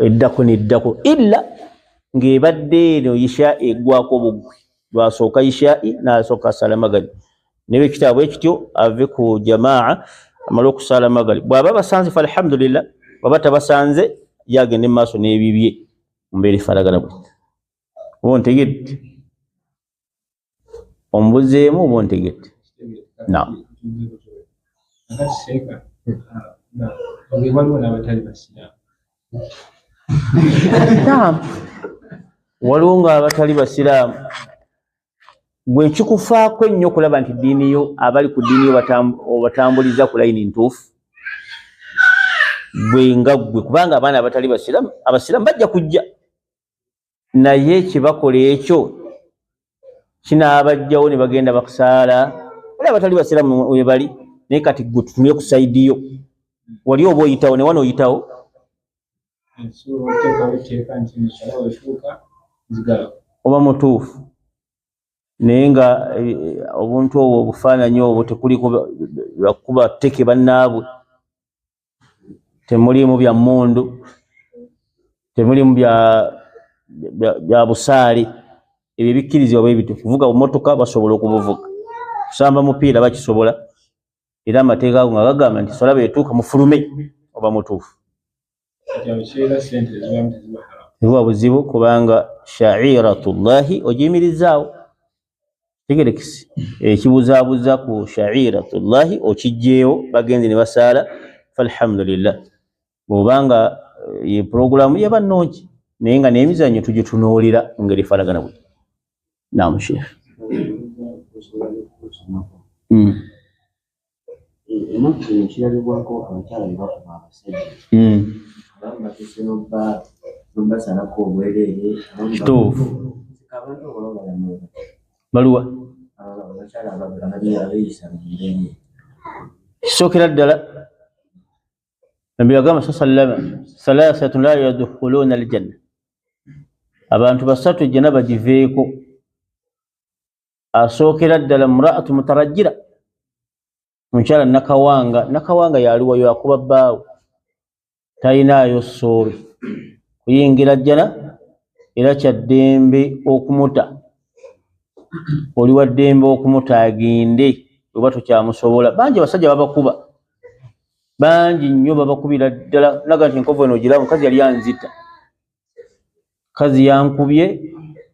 eddako neddako illa ng'ebadde eno isha eggwako bugwi lwasooka ishai n'asooka asala magali nebe ekitabo ekityo ave ku jamaa amala okusala magali bw'aba basanze fa alhamdulillah bw'aba tabasanze yagende mu maaso n'ebibye mbeera efaanagana bwe oba ontegedde omubuzeemu oba ontegedde. Naam. Waliwo ng'abatali basiraamu gwe kikufaako ennyo okulaba nti ddiini yo abali ku ddiini yo obatambuliza ku layini ntuufu gwe nga ggwe kubanga abaana abatali basiraamu abasiraamu bajja kujja naye kibakola ekyo kinaabajjawo ne bagenda bakusaala wali abatali basiraamu we bali naye kati gwe tutumye ku sayidi yo wali oba oyitawo ne wano oyitawo oba mutuufu naye nga obuntu obwo obufaananyi obwo tekuliko bakuba tteke bannaabwe temulimu bya mmundu temulimu bya busaale ebyo bikkirizibwa bwe bityo kuvuga bumotoka basobola okubuvuga kusamba mupiira bakisobola era amateeka ago nga gagamba nti sola beetuuka mufulume oba mutuufu ewa buzibu kubanga sha'iratullahi ogiyimirizaawo tegerekisi ekibuzaabuza ku sha'iratullahi okijjeewo bagenze ne basaala falhamdulillah bw'obanga ye puroguramu yabannooki naye nga n'emizannyo tugitunuulira mu ngeri efaanagana bwe. Naam Sheikh. Enaku zino kirabibwako abakyala be bakuba abasajja batuse n'obbasalako obwereere kituufu baluwa abakyala abeeyisa mumbere kisookera ddala nabbi yagamba sallama salasatun la yadkhuluuna aljanna abantu basatu ejjana bagiveeko asookera ddala muraatu mutarajjira omukyala nakawanga yaluwayo akuba bbaawe talinaayo ssoobe kuyingira jjana era kyaddembe okumuta oli wa ddembe okumuta agende oba tokyamusobola bangi abasajja babakuba bangi nnyo babakubira ddala naga nti enkovu eno ogiramu mukazi yali anzita kazi yankubye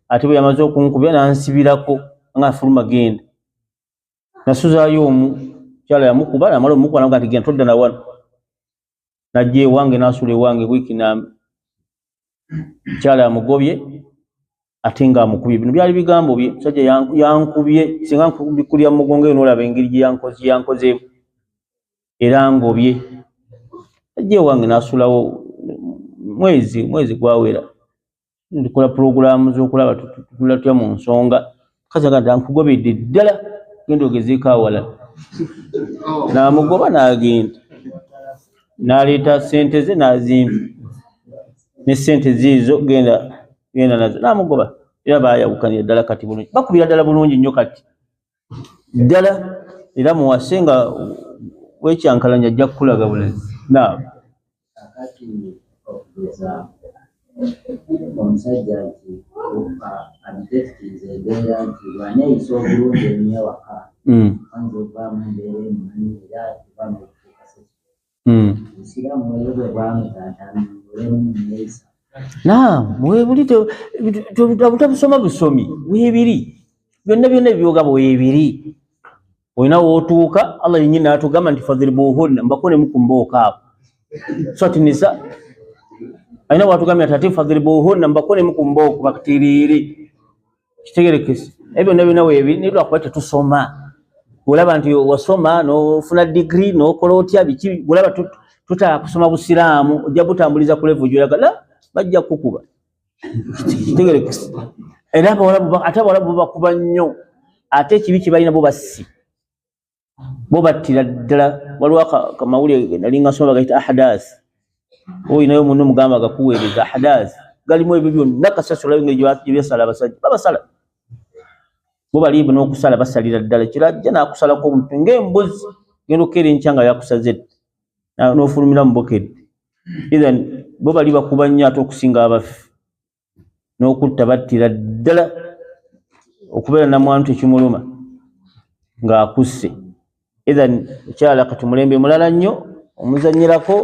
ate bwe yamaze okunkubya nansibirako nga afuluma genda nasuzaayo omu kyala yamukuba namala omukuba naga nti genda todda na wano najja ewange nasula ewange wiiki nambi kyala yamugobye ate nga amukubye bino byali bigambo bye musajja yankubye singa nkubikulya mugongo eyo n'olaba engeri gye yankozeemu era ngobye ajje wange nasulawo mwezi gwawera ndikola program zokulaba tulatya mu nsonga kazaga ndankugobedde ddala genda ogezeeko awala namugoba n'agenda n'aleeta ssente ze n'azimba ne ssente ziizo genda nazo namugoba era baayawukanira ddala kati bulungi bakubira ddala bulungi nnyo kati ddala era muwase nga wekyankalanya ajja kukulaga bulezi naam akati okugeza omusajja nti abitekitiza embeera nti bw'aneeyisa obulungi ennyo ewaka anza ovaamu embeera emanyi era evaamu okutuuka osiramu eyo bwe bwamutaatamulemu muneeyisa naam webuli obutabusoma busomi weebiri byonna ebyogaba weebiri olina wootuuka Allah yennyini n'atugamba nti fadhribuhunna mbakonemu ku mbooka abo Surati Nisa alina watugambye ati fadhribuhunna mbakonemu ku mbooko bakatiriire kitegerekese ebyo byonna weebiri naye lwakuba tetusoma olaba nti wasoma n'ofuna degree n'okola otya biki olaba tutakusoma busiraamu ojja butambuliza ku level gy'oyagala bajja kukuba kitegerekese era ate abawalabu bakuba nnyo ate ekibi kye balina bo bassi bo battira ddala waliwo akamawulire nalinga nsoma bagayita ahadath oyinayo munno mugamba gakuweereza ahadath galimu ebyo byonna kasasula gye byasala abasajja babasala bo baliibu n'okusala basalira ddala kirajja n'akusalako omuntu ng'embuzi genda okkeera enkya nga yakusaze n'ofulumira mu bokedde ithan bo bali bakuba nnyo ate okusinga abafi n'okutta battira ddala okubeera namwantu ekimuluma ng'akusse ithan ekyala kati mulembe mulala nnyo omuzannyirako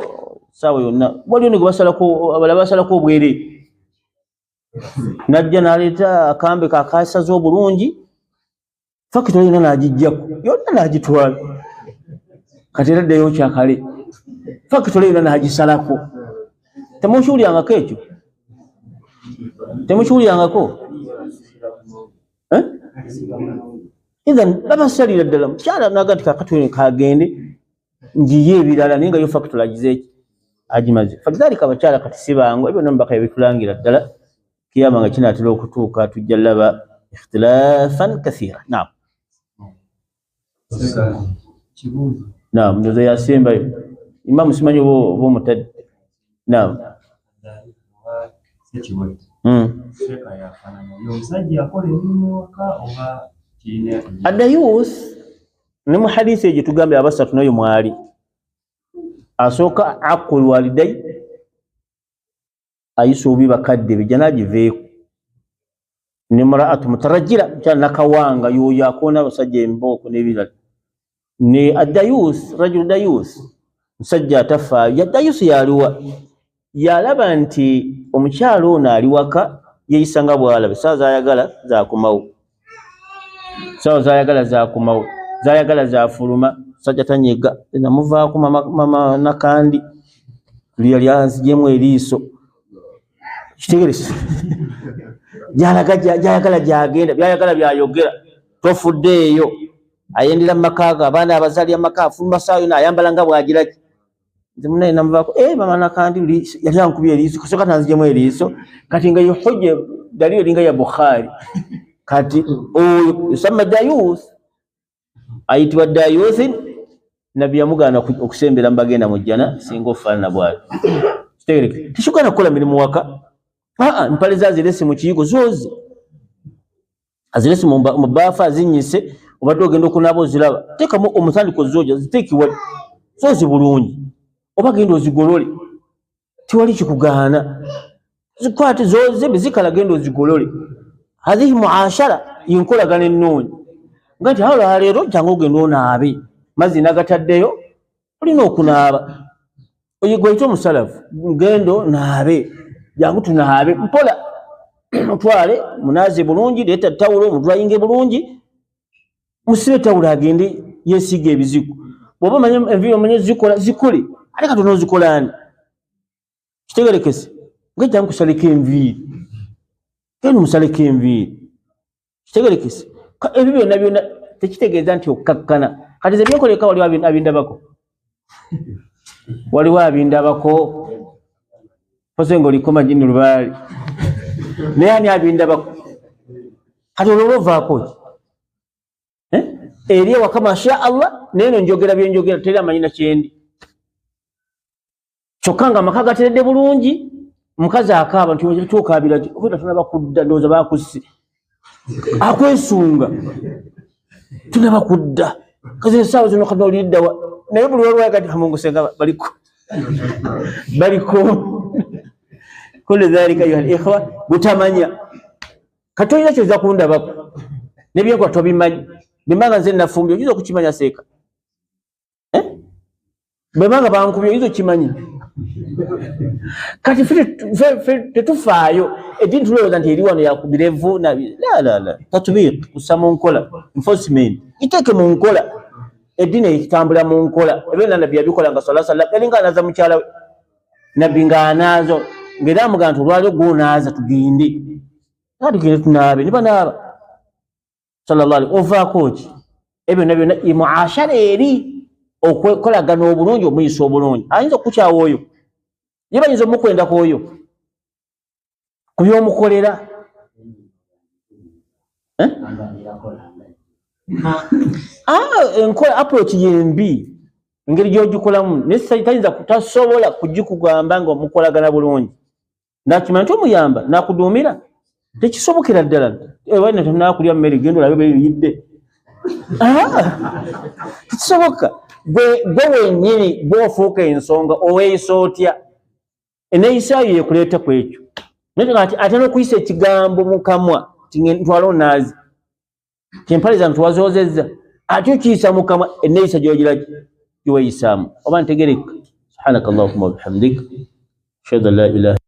saawa yonna waliwo ne gwe abalala basalako obwere najja n'aleeta akambe kakasaze obulungi fakitole yonna n'agijjako yonna n'agitwala kati era ddeyo kyakale fakitole yonna n'agisalako temukiwulyangako ekyo temukiwulyangako ithan babasalira ddala mukyala naga nti kakatole kagende njiye ebirala naye nga yo fakitole agizeeki agimaze falidhalika abakyala kati si bangu ebyo nambaka ebitulangira ddala kiyama nga kinaatera okutuuka tujja laba ikhtilafan kathira naam naam ndoza yasembayo imamu simanyi oba omutadde naam adayuth ne mu hadisi egyo tugambye abasatu nayo mwali asooka aqul walidai ayisa obubi bakadde bijja n'agiveeko ne muraatu mutarajjira mukyala nakawanga yoyo akoona abasajja embooko n'ebirala ne adayuth rajulu dayuth musajja atafaayo yadayuth yaliwa yalaba nti omukyala ono ali waka yeeyisa nga bw'alaba saawa zayagala zakomawo zayagala zafuluma sajja tanyega namuvaako mama nakandi yali anzijemu eriiso kitegerese gyayagala gyagenda byayagala byayogera tofuddeeyo ayendera mu maka ge abaana abazaalira mu maka afuluma saawa yona ayambala nga bwagiraki nze munaye namuvaako mama nakandi yali ankubye eriiso kasooka tanzijemu eriiso kati nga yohojje dalili eringa ya Bukhari kati yusamma dayuth ayitibwa dayuth nabbi yamugaana okusembera mu bagenda mu jjana singa ofaanana bw'ati kitegereke tishugaana kukola mirimu waka empale ze azirese mu kiyigo zoozi azirese mu baafu azinnyise obadde ogenda okunaaba oziraba teekamu omutandiko zooja ziteekiwa zoozi bulungi oba genda ozigolole tiwali kikugaana zikwate zooze bezikala genda ozigolole hadhihi muashara yinkolagana ennungi nga nti halo leero jangu ogenda onaabe mazzi nagataddeyo olina okunaaba oyigwaite omusalafu ngendo naabe jangu tunaabe mpola otwale munaaze bulungi leeta tawulo omutwayinge bulungi musibe tawulo agende yeesiga ebizigo bw'oba omanye enviiri omanye zikole ate kati onoozikolaani kitegerekese nga jangu kusaleko enviiri genda musaleko enviiri kitegerekese ebyo byonna tekitegeeza nti okkakkana kati ze byenkoleka waliwo abindabako waliwo abindabako pose ng'oliko majini lubaali naye ani abindabako kati olwo ovaako ki eri ewaka masha Allah naye no njogera byenjogera teri amanyina kyendi kyokka nga amaka gateredde bulungi mukazi akaaba nti tukaabira ki oba tunaba kudda ndowooza bakusse akwesunga tunaba kudda kazi essaawa zino kati oliddawa naye buli walwayo kati hamungusenga baliko kullu dhalika ayuha al-ikhwa butamanya kati olina kyoza kundabako nebyenkwa tobimanyi bwembanga nze nafumbye oyinza okukimanya seeka bwembanga bankubye oyinza okukimanya kati tetufaayo eddiini tulowooza nti eri wano yakubirevu la tatbiq kussa mu nkola enforcement iteeke mu nkola eddiini ekitambula mu nkola ebyonna nabbi yabikola nga sala sallam eringa anaaza mukyala we nabbi ng'anaazo ng'era amugamba nti olwali gw'onaaza tugende tugende tunaabe ne banaaba sallallahu alaihi ovaako ki ebyo byonna muashara eri okukolagana obulungi omuyisa obulungi ayinza okukyawa oyo ye bayinza omukwendako oyo ku byomukolera enkola approach yembi engeri gyogikolamu naye tayinza kutasobola kugikugamba nga omukolagana bulungi nakimanya nti omuyamba nakuduumira tekisobokera ddala wana tenakulya mmere genda olabe beyidde tekisoboka gwe wennyini bw'ofuuka ensonga oweeyisa otya eneeyisaayo yekuleeta ku ekyo ate n'okuyisa ekigambo mu kamwa ntwala onaazi kyempaliza ntuwazoozezza ate okiyisa mu kamwa eneeyisa gyogira giweeyisaamu oba ntegereka subhanaka allahumma wabihamdik ashhadu an la ilaha